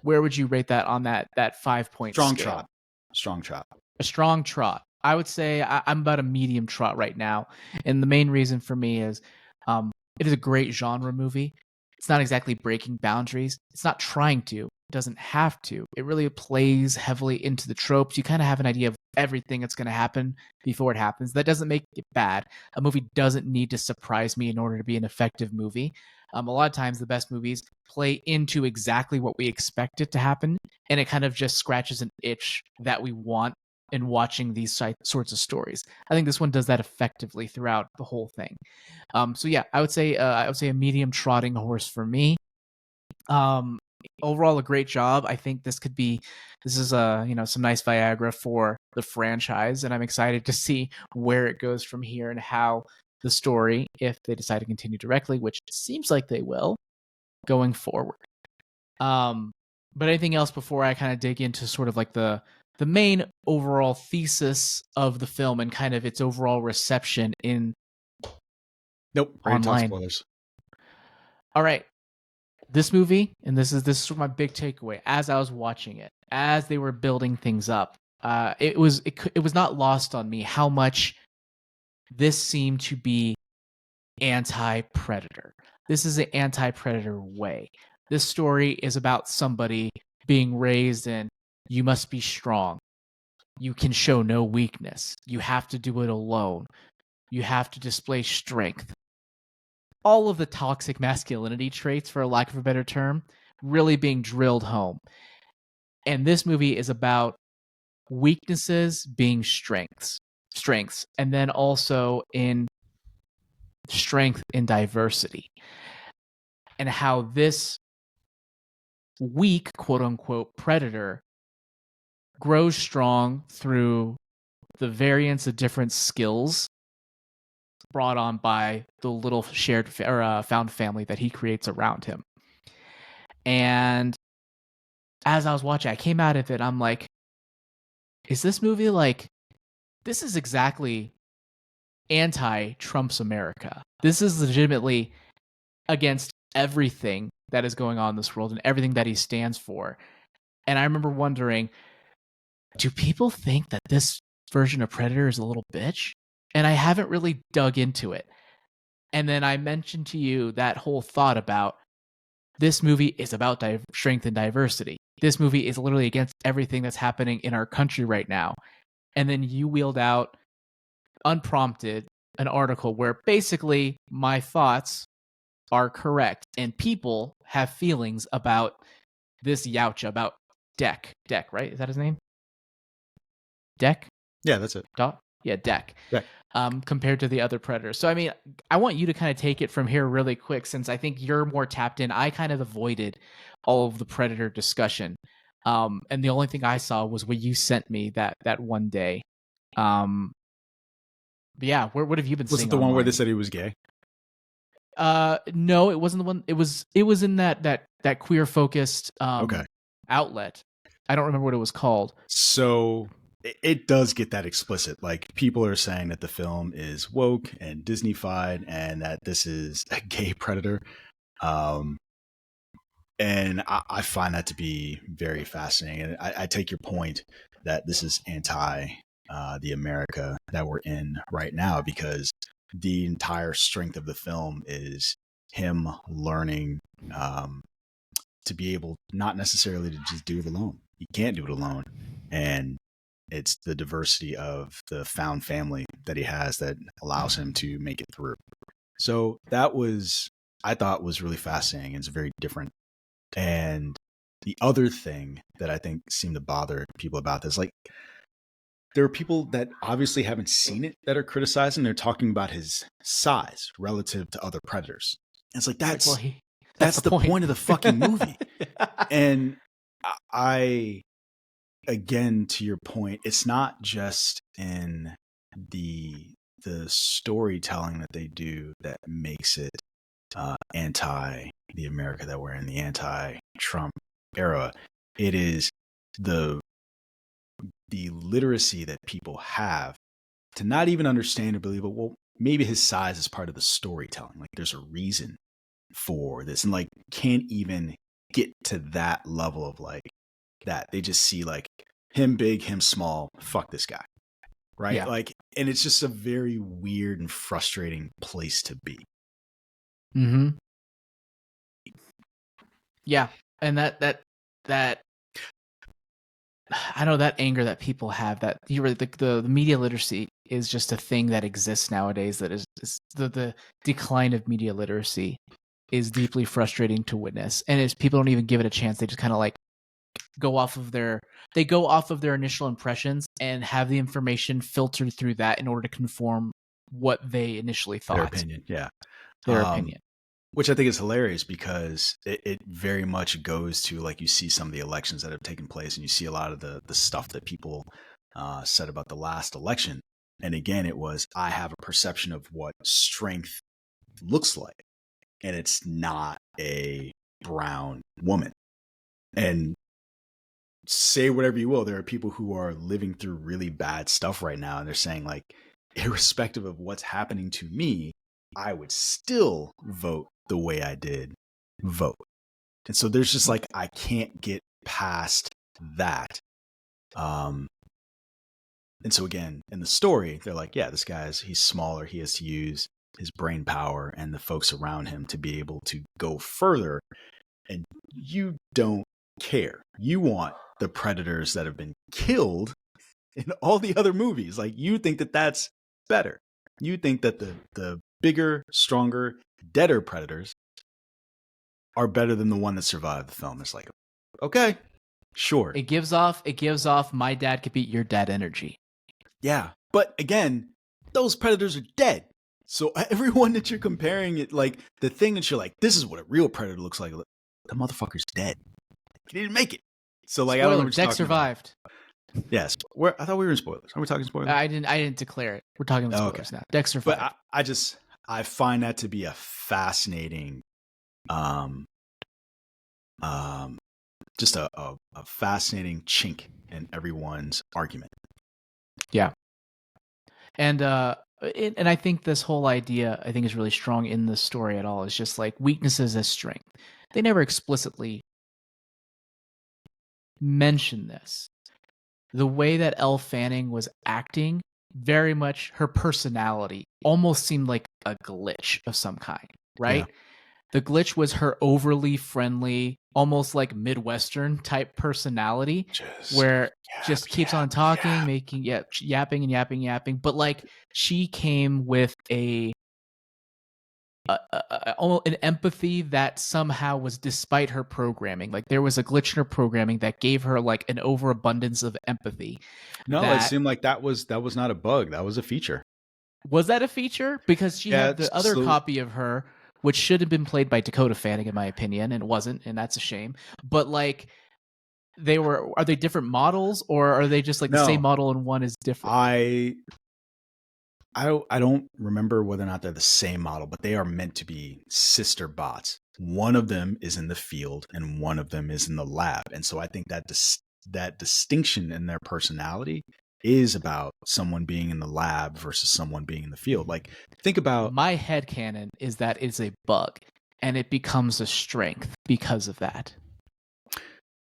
where would you rate that on that 5-point strong scale? Strong trot. A strong trot. I would say I'm about a medium trot right now. And the main reason for me is it is a great genre movie. It's not exactly breaking boundaries. It's not trying to. It doesn't have to. It really plays heavily into the tropes. You kind of have an idea of everything that's going to happen before it happens. That doesn't make it bad. A movie doesn't need to surprise me in order to be an effective movie. A lot of times the best movies play into exactly what we expect it to happen, and it kind of just scratches an itch that we want in watching these sorts of stories. I think this one does that effectively throughout the whole thing. So yeah, I would say a medium trotting horse for me. Overall, a great job. I think this is some nice Viagra for the franchise, and I'm excited to see where it goes from here and how the story, if they decide to continue directly, which it seems like they will, going forward. But anything else before I kind of dig into sort of like the main overall thesis of the film and kind of its overall reception in Nope. Online. Spoilers. All right. This movie, and this is my big takeaway as I was watching it, as they were building things up, it was not lost on me how much this seemed to be anti-Predator. This is an anti-Predator way. This story is about somebody being raised in, you must be strong. You can show no weakness. You have to do it alone. You have to display strength. All of the toxic masculinity traits, for lack of a better term, really being drilled home. And this movie is about weaknesses being strengths, and then also in strength in diversity. And how this weak, quote unquote, predator grows strong through the variance of different skills brought on by the little shared or found family that he creates around him. And as I was watching, I came out of it, I'm like, is this movie like, this is exactly anti-Trump's America. This is legitimately against everything that is going on in this world and everything that he stands for. And I remember wondering, do people think that this version of Predator is a little bitch? And I haven't really dug into it. And then I mentioned to you that whole thought about this movie is about strength and diversity. This movie is literally against everything that's happening in our country right now. And then you wheeled out, unprompted, an article where basically my thoughts are correct and people have feelings about this Yautja, about Deck, right? Is that his name? Deck? Yeah, that's it. Yeah, Deck. Yeah. Compared to the other Predators. So, I mean, I want you to kind of take it from here really quick, since I think you're more tapped in. I kind of avoided all of the Predator discussion. And the only thing I saw was what you sent me that one day. But yeah, what have you been seeing? Was it the one where they said he was gay? No, it wasn't the one. It was in that queer focused outlet. I don't remember what it was called. So it does get that explicit. Like, people are saying that the film is woke and Disney-fied and that this is a gay Predator. And I find that to be very fascinating. And I take your point that this is anti the America that we're in right now, because the entire strength of the film is him learning to be able not necessarily to just do it alone. He can't do it alone. And it's the diversity of the found family that he has that allows him to make it through. So that was, I thought, was really fascinating. It's very different. And the other thing that I think seemed to bother people about this, like, there are people that obviously haven't seen it that are criticizing. They're talking about his size relative to other Predators. And it's like, that's the point of the fucking movie. And I, again, to your point, it's not just in the storytelling that they do that makes it anti the America that we're in, the anti-Trump era. It is the literacy that people have to not even understand or believe it. Well, maybe his size is part of the storytelling. Like, there's a reason for this, and like can't even get to that level of like that. They just see like him big, him small, fuck this guy. Right? Yeah. Like, and it's just a very weird and frustrating place to be. Mm-hmm. Yeah. And that I know that anger that people have, that the media literacy is just a thing that exists nowadays. That is the decline of media literacy is deeply frustrating to witness. And as people don't even give it a chance, they just kind of like go off of their initial impressions and have the information filtered through that in order to conform what they initially thought. Their opinion, yeah. Their opinion. Which I think is hilarious, because it very much goes to, like, you see some of the elections that have taken place, and you see a lot of the stuff that people said about the last election. And again, it was, I have a perception of what strength looks like, and it's not a brown woman. And say whatever you will, there are people who are living through really bad stuff right now, and they're saying, like, irrespective of what's happening to me, I would still vote the way I did vote. And so there's just like, I can't get past that. And so again, in the story, they're like, yeah, this he's smaller. He has to use his brain power and the folks around him to be able to go further. And you don't care. You want the Predators that have been killed in all the other movies. Like, you think that that's better. You think that the bigger, stronger, deader Predators are better than the one that survived the film. It's like, okay, sure. It gives off my dad could beat your dad energy. Yeah. But again, those Predators are dead. So everyone that you're comparing it, like, the thing that you're like, this is what a real Predator looks like, the motherfucker's dead. He didn't make it. So, like, spoiler, I don't know what Deck survived. Yes. I thought we were in spoilers. Are we talking spoilers? I didn't declare it. We're talking about Oh, okay. spoilers now. Dexter But 5. I find that to be a fascinating, um, um, just a fascinating chink in everyone's argument. Yeah. And and I think this whole idea I think is really strong in the story at all. It's just like weaknesses as strength. They never explicitly mention this. The way that Elle Fanning was acting, very much her personality almost seemed like a glitch of some kind, Yeah. right? The glitch was her overly friendly, almost like Midwestern type personality, where just keeps on talking, making yapping and yapping, but like she came with an empathy that somehow was despite her programming. Like there was a glitch in her programming that gave her like an overabundance of empathy. No, it That seemed like that was not a bug. That was a feature. was that a feature because she Yeah. had the other copy of her, which should have been played by Dakota Fanning, in my opinion, and it wasn't, and that's a shame. But like are they different models or are they just like the same No, model and one is different? I don't remember whether or not they're the same model, but they are meant to be sister bots. One of them is in the field and one of them is in the lab. And so I think that that distinction in their personality is about someone being in the lab versus someone being in the field. Like think about My headcanon is that it's a bug and it becomes a strength because of that.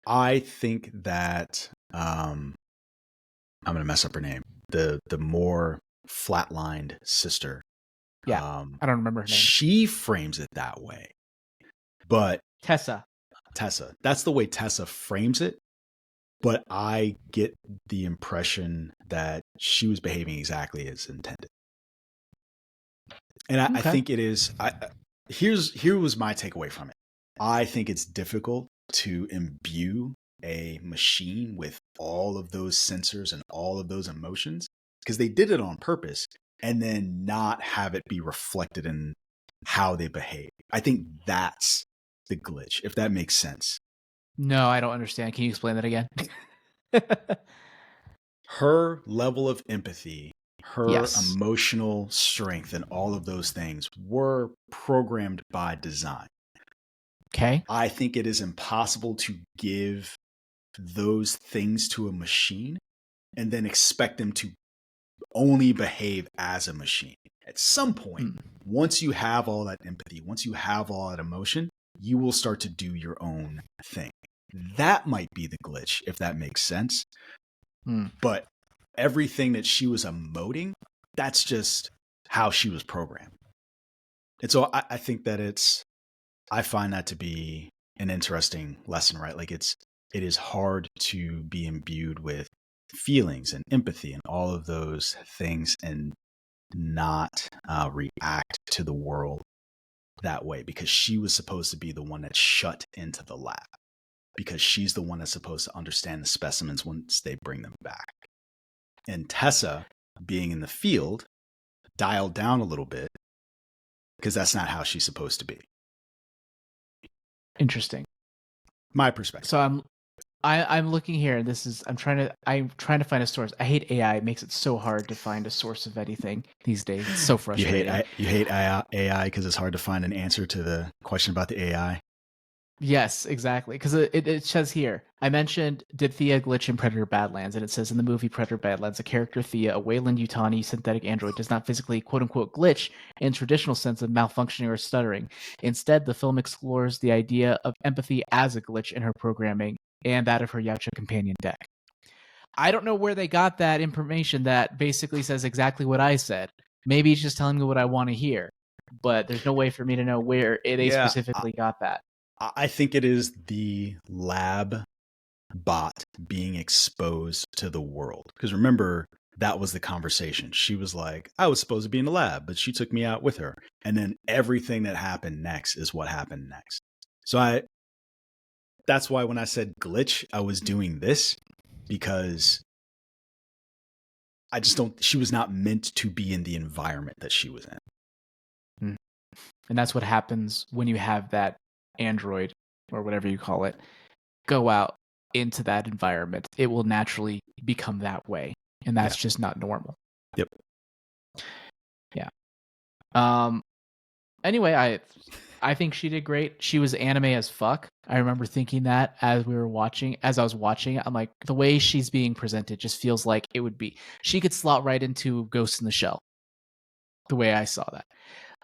I think that I'm going to mess up her name. The more flatlined sister. Yeah. I don't remember her name. She frames it that way. But Tessa. That's the way Tessa frames it. But I get the impression that she was behaving exactly as intended. And I think it is. Here was my takeaway from it. I think it's difficult to imbue a machine with all of those sensors and all of those emotions because they did it on purpose and then not have it be reflected in how they behave. I think that's the glitch, if that makes sense. No, I don't understand. Can you explain that again? Her level of empathy, her Yes. emotional strength, and all of those things were programmed by design. Okay. I think it is impossible to give those things to a machine and then expect them to only behave as a machine. At some point, once you have all that empathy, once you have all that emotion, you will start to do your own thing. That might be the glitch, if that makes sense. But everything that she was emoting, that's just how she was programmed. And so I think that I find that to be an interesting lesson, right? Like it is hard to be imbued with feelings and empathy and all of those things and not react to the world that way because she was supposed to be the one that's shut into the lab because she's the one that's supposed to understand the specimens once they bring them back. And Tessa, being in the field, dialed down a little bit because that's not how she's supposed to be. Interesting. My perspective. So I'm looking here. I'm trying to find a source. I hate AI. It makes it so hard to find a source of anything these days. It's so frustrating. You hate AI because it's hard to find an answer to the question about the AI. Yes, exactly. Because it says here, I mentioned, did Thea glitch in Predator Badlands? And it says in the movie Predator Badlands, the character Thea, a Weyland-Yutani synthetic android, does not physically quote-unquote glitch in traditional sense of malfunctioning or stuttering. Instead, the film explores the idea of empathy as a glitch in her programming and that of her Yautja companion Deck. I don't know where they got that information that basically says exactly what I said. Maybe it's just telling me what I want to hear, but there's no way for me to know where they specifically got that. I think it is the lab bot being exposed to the world. Because remember, that was the conversation. She was like, I was supposed to be in the lab, but she took me out with her. And then everything that happened next is what happened next. So that's why when I said glitch, I was doing this because she was not meant to be in the environment that she was in. And that's what happens when you have that android or whatever you call it go out into that environment, it will naturally become that way, and that's just not normal. Yep. Yeah. Anyway, I think she did great. She was anime as fuck. I remember thinking that as I was watching it, I'm like, the way she's being presented just feels like it would be. She could slot right into Ghost in the Shell. The way I saw that,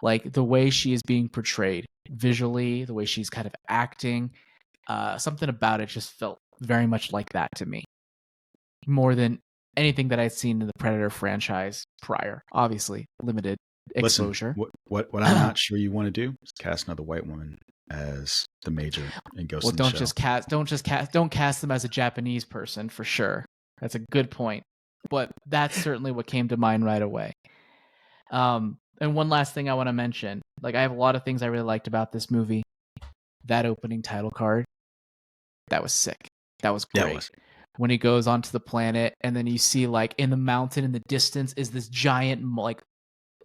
like the way she is being portrayed visually, the way she's kind of acting, something about it just felt very much like that to me, more than anything that I'd seen in the Predator franchise prior. Obviously, limited exposure. Listen, what I'm not sure you want to do is cast another white woman as the major in Ghost in the Shell. Don't cast them as a Japanese person for sure. That's a good point, but that's certainly what came to mind right away. And one last thing I want to mention, like I have a lot of things I really liked about this movie. That opening title card, that was sick. That was great. Yeah, when he goes onto the planet, and then you see like in the mountain in the distance is this giant like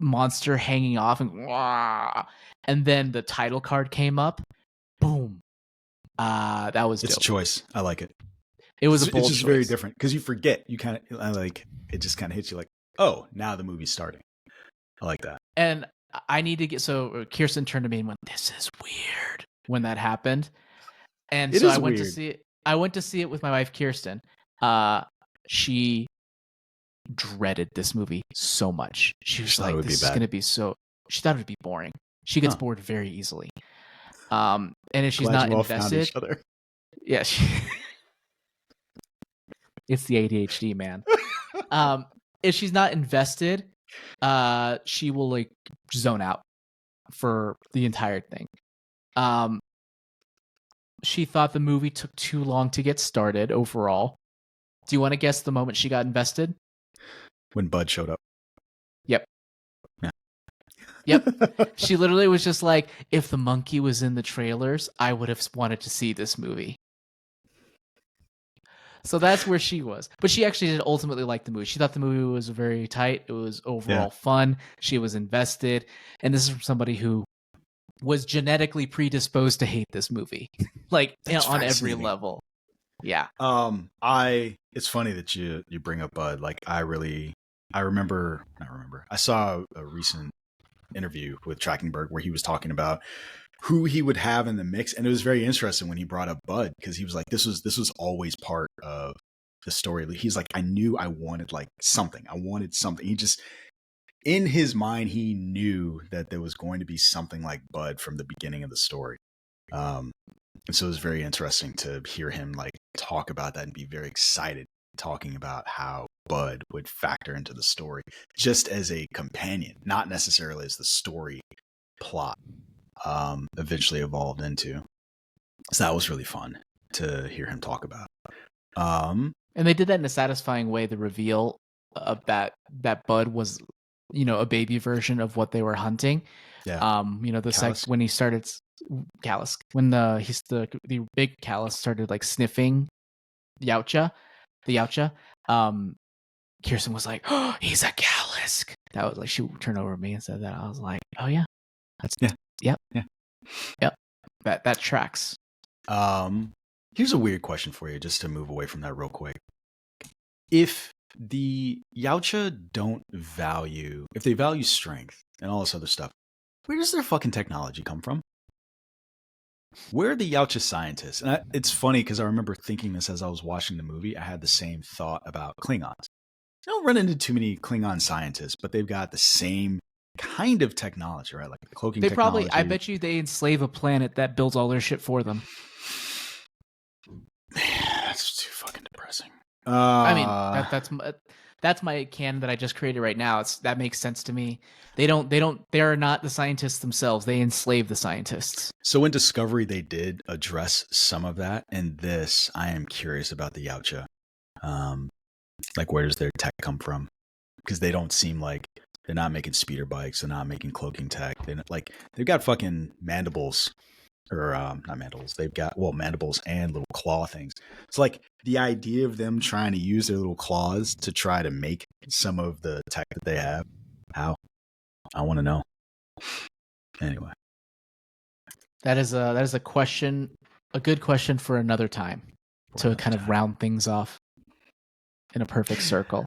monster hanging off, and then the title card came up. Boom. That was it's dope. a choice. I like it. It was a bold It's just choice. very different because you forget. You kind of like it just kind of hits you like, oh, now the movie's starting. I like that. And I need to get Kirsten turned to me and went, "This is weird." When that happened, and so I went to see it. I went to see it with my wife Kirsten. She dreaded this movie so much. She was like, "This is going to be so." She thought it would be boring. She gets bored very easily. And if she's not invested, yeah, it's the ADHD, man. If she's not invested, she will like zone out for the entire thing. She thought the movie took too long to get started overall. Do you want to guess the moment she got invested? When Bud showed up. Yep. Yeah. Yep. She literally was just like, if the monkey was in the trailers, I would have wanted to see this movie. So that's where she was. But she actually did ultimately like the movie. She thought the movie was very tight. It was overall fun. She was invested. And this is from somebody who was genetically predisposed to hate this movie. Like on every level. Yeah. It's funny that you bring up Bud. Like I saw a recent interview with Trachtenberg where he was talking about who he would have in the mix, and it was very interesting when he brought up Bud because he was like, this was always part of the story. He's like, I knew I wanted like something. I wanted something. He just in his mind he knew that there was going to be something like Bud from the beginning of the story. And so it was very interesting to hear him like talk about that and be very excited talking about how Bud would factor into the story just as a companion, not necessarily as the story plot eventually evolved into. So that was really fun to hear him talk about. And they did that in a satisfying way. The reveal of that Bud was, a baby version of what they were hunting. Yeah. When he started Callus, when the big Callus started like sniffing the Yautja, Kirsten was like, "Oh, he's a Callus." That was like, she turned over to me and said that. I was like, "Oh yeah, yep, that tracks." Here's a weird question for you, just to move away from that real quick. If the Yautja if they value strength and all this other stuff, where does their fucking technology come from? Where are the Yautja scientists? And it's funny because I remember thinking this as I was watching the movie. I had the same thought about Klingons. I don't run into too many Klingon scientists, but they've got the same kind of technology, right? Like cloaking technology. I bet you they enslave a planet that builds all their shit for them. That's too fucking depressing. I mean, that's my canon that I just created right now. That makes sense to me. They are not the scientists themselves. They enslave the scientists. So in Discovery, they did address some of that. In this, I am curious about the Yautja. Like, where does their tech come from? Because they don't seem like they're not making speeder bikes. They're not making cloaking tech. They've got fucking mandibles. Or not mandibles. They've got mandibles and little claw things. It's like the idea of them trying to use their little claws to try to make some of the tech that they have. How? I want to know. Anyway, that is a question, a good question for another time. to kind of round things off in a perfect circle.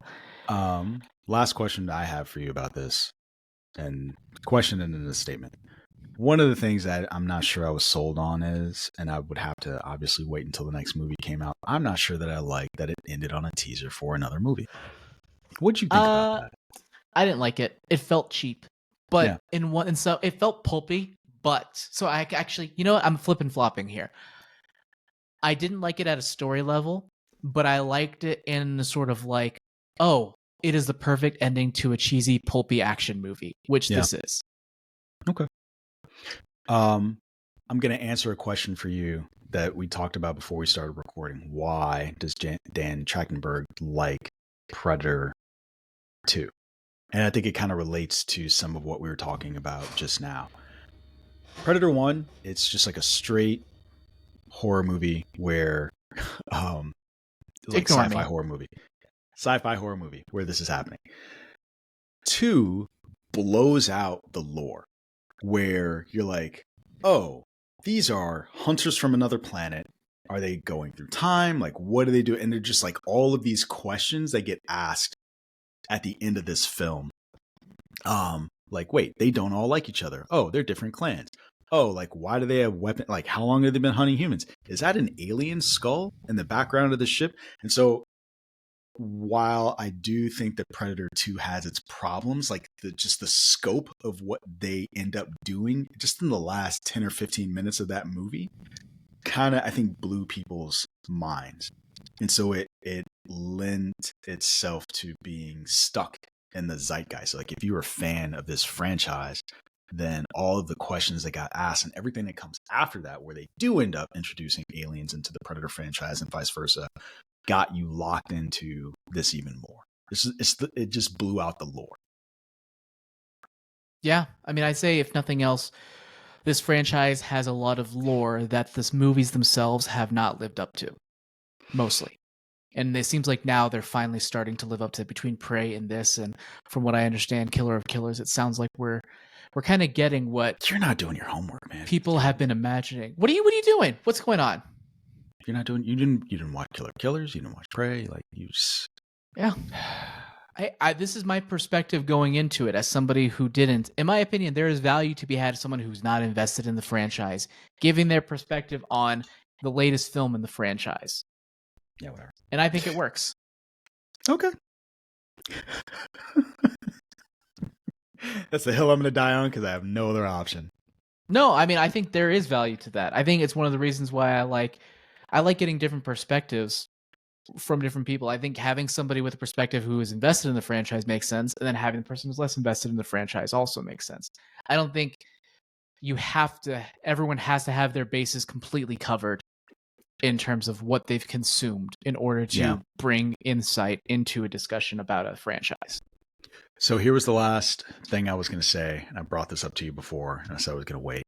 Last question I have for you about this, and question and then a statement. One of the things that I'm not sure I was sold on is, and I would have to obviously wait until the next movie came out, I'm not sure that I like that it ended on a teaser for another movie. What'd you think about that? I didn't like it. It felt cheap, but Yeah. so it felt pulpy. But so I actually, I'm flipping flopping here. I didn't like it at a story level, but I liked it in the sort of like, oh, it is the perfect ending to a cheesy, pulpy action movie, which this is. Okay. I'm going to answer a question for you that we talked about before we started recording. Why does Dan Trachtenberg like Predator 2? And I think it kind of relates to some of what we were talking about just now. Predator 1, it's just like a straight horror movie where like sci-fi horror movie where this is happening. 2 blows out the lore where you're like, oh, these are hunters from another planet. Are they going through time? Like, what do they do? And they're just like all of these questions that get asked at the end of this film. Like, wait, they don't all like each other. Oh, they're different clans. Oh, like, why do they have weapons? Like, how long have they been hunting humans? Is that an alien skull in the background of the ship? And so, while I do think that Predator 2 has its problems, like just the scope of what they end up doing just in the last 10 or 15 minutes of that movie kind of, I think, blew people's minds. And so it lent itself to being stuck in the zeitgeist. So like if you were a fan of this franchise, then all of the questions that got asked and everything that comes after that, where they do end up introducing aliens into the Predator franchise and vice versa, got you locked into this even more. It just blew out the lore. Yeah, I mean, I'd say if nothing else, this franchise has a lot of lore that the movies themselves have not lived up to, mostly. And it seems like now they're finally starting to live up to between Prey and this. And from what I understand, Killer of Killers, it sounds like we're kind of getting what you're not doing your homework, man. People have been imagining. What are you doing? What's going on? You're not doing. You didn't watch Killer of Killers. You didn't watch Prey. Like you just. Yeah. This is my perspective going into it as somebody who didn't. In my opinion, there is value to be had as someone who's not invested in the franchise, giving their perspective on the latest film in the franchise. Yeah, whatever. And I think it works. Okay. That's the hill I'm going to die on because I have no other option. No, I mean, I think there is value to that. I think it's one of the reasons why I like getting different perspectives from different people. I think having somebody with a perspective who is invested in the franchise makes sense, and then having the person who's less invested in the franchise also makes sense. I don't think everyone has to have their bases completely covered in terms of what they've consumed in order to bring insight into a discussion about a franchise. So here was the last thing I was going to say, and I brought this up to you before, and I said I was going to wait.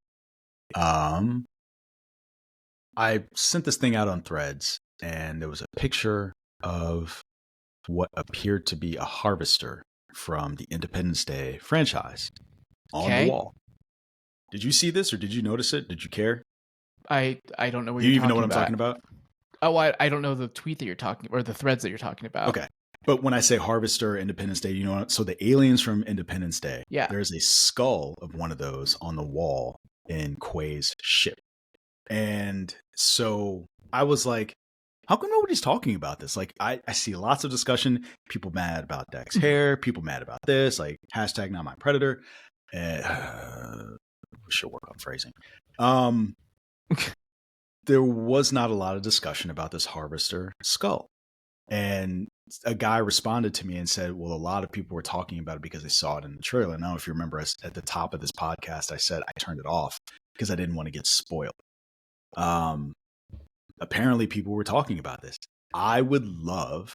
I sent this thing out on Threads, and there was a picture of what appeared to be a harvester from the Independence Day franchise on the wall. Did you see this, or did you notice it? Did you care? I don't know what you're talking about. Do you even know what I'm talking about? Oh, I don't know the tweet that you're talking, or the threads that you're talking about. Okay. But when I say harvester, Independence Day, you know, so the aliens from Independence Day, there's a skull of one of those on the wall in Quay's ship. And so I was like, how come nobody's talking about this? Like, I see lots of discussion, people mad about Dex hair, people mad about this, like hashtag not my predator. We should work on phrasing. There was not a lot of discussion about this harvester skull. And a guy responded to me and said, well, a lot of people were talking about it because they saw it in the trailer. Now, if you remember us at the top of this podcast, I said I turned it off because I didn't want to get spoiled. Apparently people were talking about this. I would love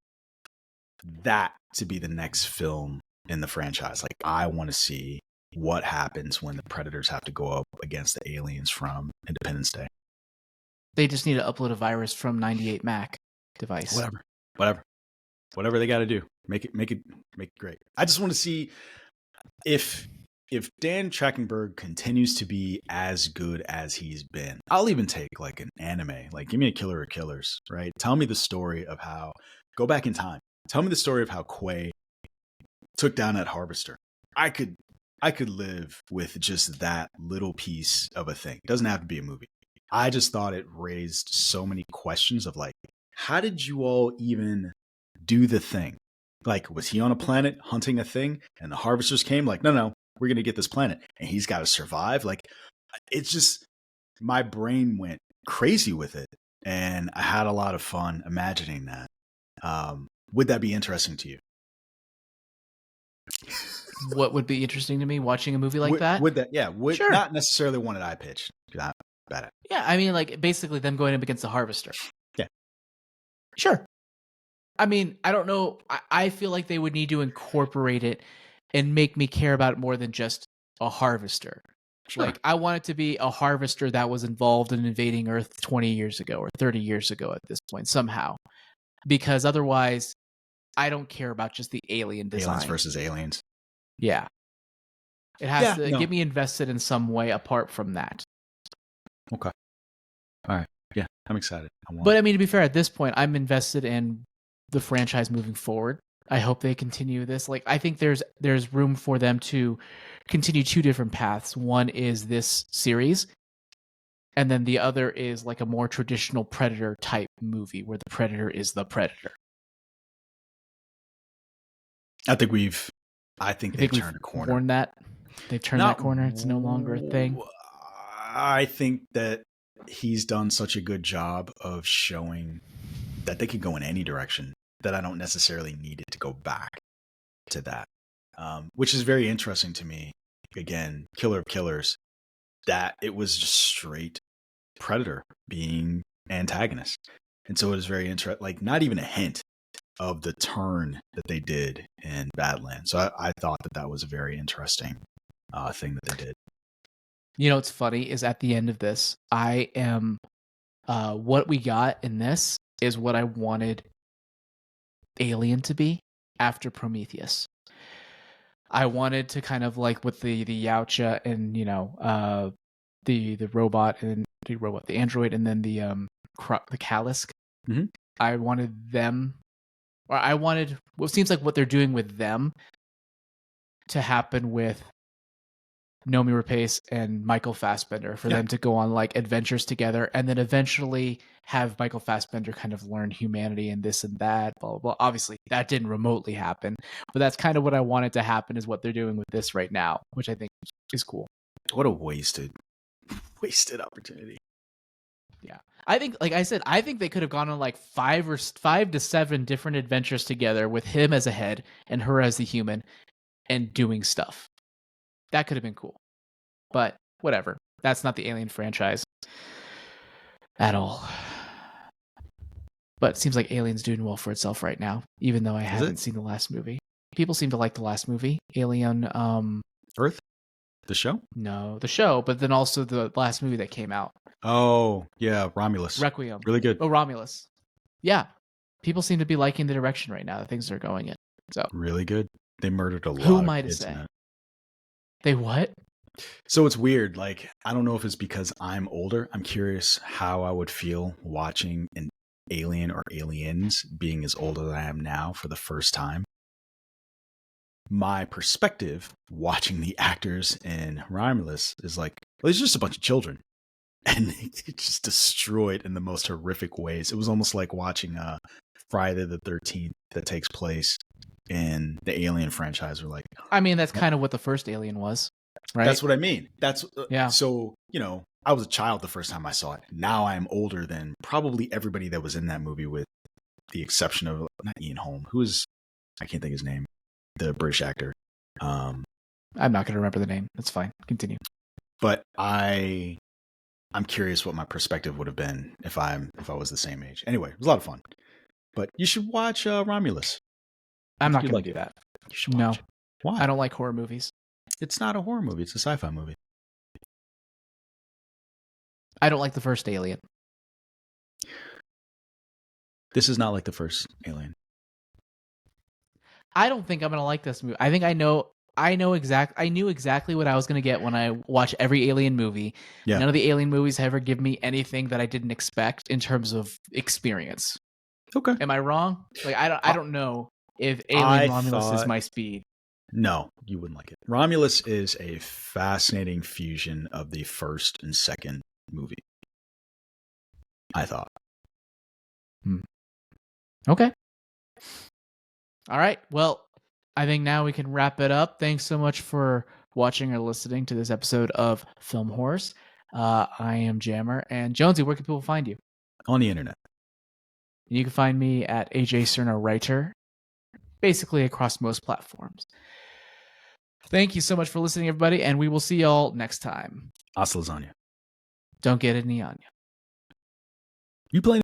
that to be the next film in the franchise. Like, I want to see what happens when the Predators have to go up against the aliens from Independence Day. They just need to upload a virus from 98 Mac device. Whatever they got to do. Make it great. I just want to see if if Dan Trachtenberg continues to be as good as he's been, I'll even take like an anime. Like, give me a Killer of Killers, right? Tell me the story of how, go back in time. Tell me the story of how Quay took down that harvester. I could live with just that little piece of a thing. It doesn't have to be a movie. I just thought it raised so many questions of like, how did you all even do the thing? Like, was he on a planet hunting a thing and the harvesters came like, no, we're going to get this planet and he's got to survive? Like, it's just, my brain went crazy with it. And I had a lot of fun imagining that. Would that be interesting to you? What would be interesting to me watching a movie like that? Would that, yeah, would Sure. not necessarily one that I pitched. Not bad at. Yeah, I mean, like basically them going up against the harvester. Yeah. Sure. I mean, I don't know. I feel like they would need to incorporate it and make me care about it more than just a harvester. Sure. Like, I want it to be a harvester that was involved in invading Earth 20 years ago or 30 years ago at this point, somehow. Because otherwise, I don't care about just the alien design. Aliens versus aliens. Yeah. It has to get me invested in some way apart from that. Okay. All right. Yeah, I'm excited. But I mean, to be fair, at this point, I'm invested in the franchise moving forward. I hope they continue this. Like, I think there's room for them to continue two different paths. One is this series, and then the other is like a more traditional Predator type movie where the Predator is the Predator. I think they've turned a corner. They've turned that corner. It's no longer a thing. I think that he's done such a good job of showing that they could go in any direction that I don't necessarily need it to go back to that, which is very interesting to me. Again, Killer of Killers, that it was just straight Predator being antagonist. And so it was very interesting, like not even a hint of the turn that they did in Badlands. So I thought that was a very interesting thing that they did. You know what's funny is at the end of this, I am what we got in this is what I wanted Alien to be after Prometheus. I wanted to kind of like with the Yautja and the robot and the android and then the Kalisk. Mm-hmm. I wanted them, or I wanted what seems like what they're doing with them to happen with Noomi Rapace and Michael Fassbender for them to go on like adventures together and then eventually have Michael Fassbender kind of learn humanity and this and that, blah, blah, blah. Obviously, that didn't remotely happen, but that's kind of what I wanted to happen is what they're doing with this right now, which I think is cool. What a wasted opportunity. Yeah. I think, like I said, I think they could have gone on like 5 to 7 different adventures together with him as a head and her as the human and doing stuff. That could have been cool. But whatever. That's not the Alien franchise at all. But it seems like Alien's doing well for itself right now, even though I haven't seen the last movie. People seem to like the last movie. Alien Earth? The show? No, the show, but then also the last movie that came out. Oh, yeah, Romulus. Requiem. Really good. Oh, Romulus. Yeah. People seem to be liking the direction right now that things are going in. So really good. They murdered a lot Who of am I to kids say? in it. They what? So it's weird. Like, I don't know if it's because I'm older. I'm curious how I would feel watching an alien or aliens being as old as I am now for the first time. My perspective watching the actors in Romulus is like, well, it's just a bunch of children. And they just destroyed in the most horrific ways. It was almost like watching Friday the 13th that takes place in the Alien franchise. We're like, I mean, that's kind of what the first Alien was, right? That's what I mean. That's yeah. So, I was a child the first time I saw it. Now I am older than probably everybody that was in that movie, with the exception of not Ian Holm, I can't think his name, the British actor. I'm not going to remember the name. That's fine. Continue. But I'm curious what my perspective would have been if I was the same age. Anyway, it was a lot of fun. But you should watch Romulus. I'm not going to do that. You should watch it. Why? I don't like horror movies. It's not a horror movie. It's a sci-fi movie. I don't like the first Alien. This is not like the first Alien. I don't think I'm going to like this movie. I think I know I knew exactly what I was gonna get when I watch every Alien movie. Yeah. None of the Alien movies ever give me anything that I didn't expect in terms of experience. Okay. Am I wrong? Like I don't know if I Alien Romulus is thought- my speed. No, you wouldn't like it. Romulus is a fascinating fusion of the first and second movie. I thought. Okay. All right. Well, I think now we can wrap it up. Thanks so much for watching or listening to this episode of Film Horse. I am Jammer. And Jonesy, where can people find you? On the internet. You can find me at AJ Cerno Writer, basically across most platforms. Thank you so much for listening, everybody, and we will see y'all next time. Hasta lasagna. Don't get any on you. You play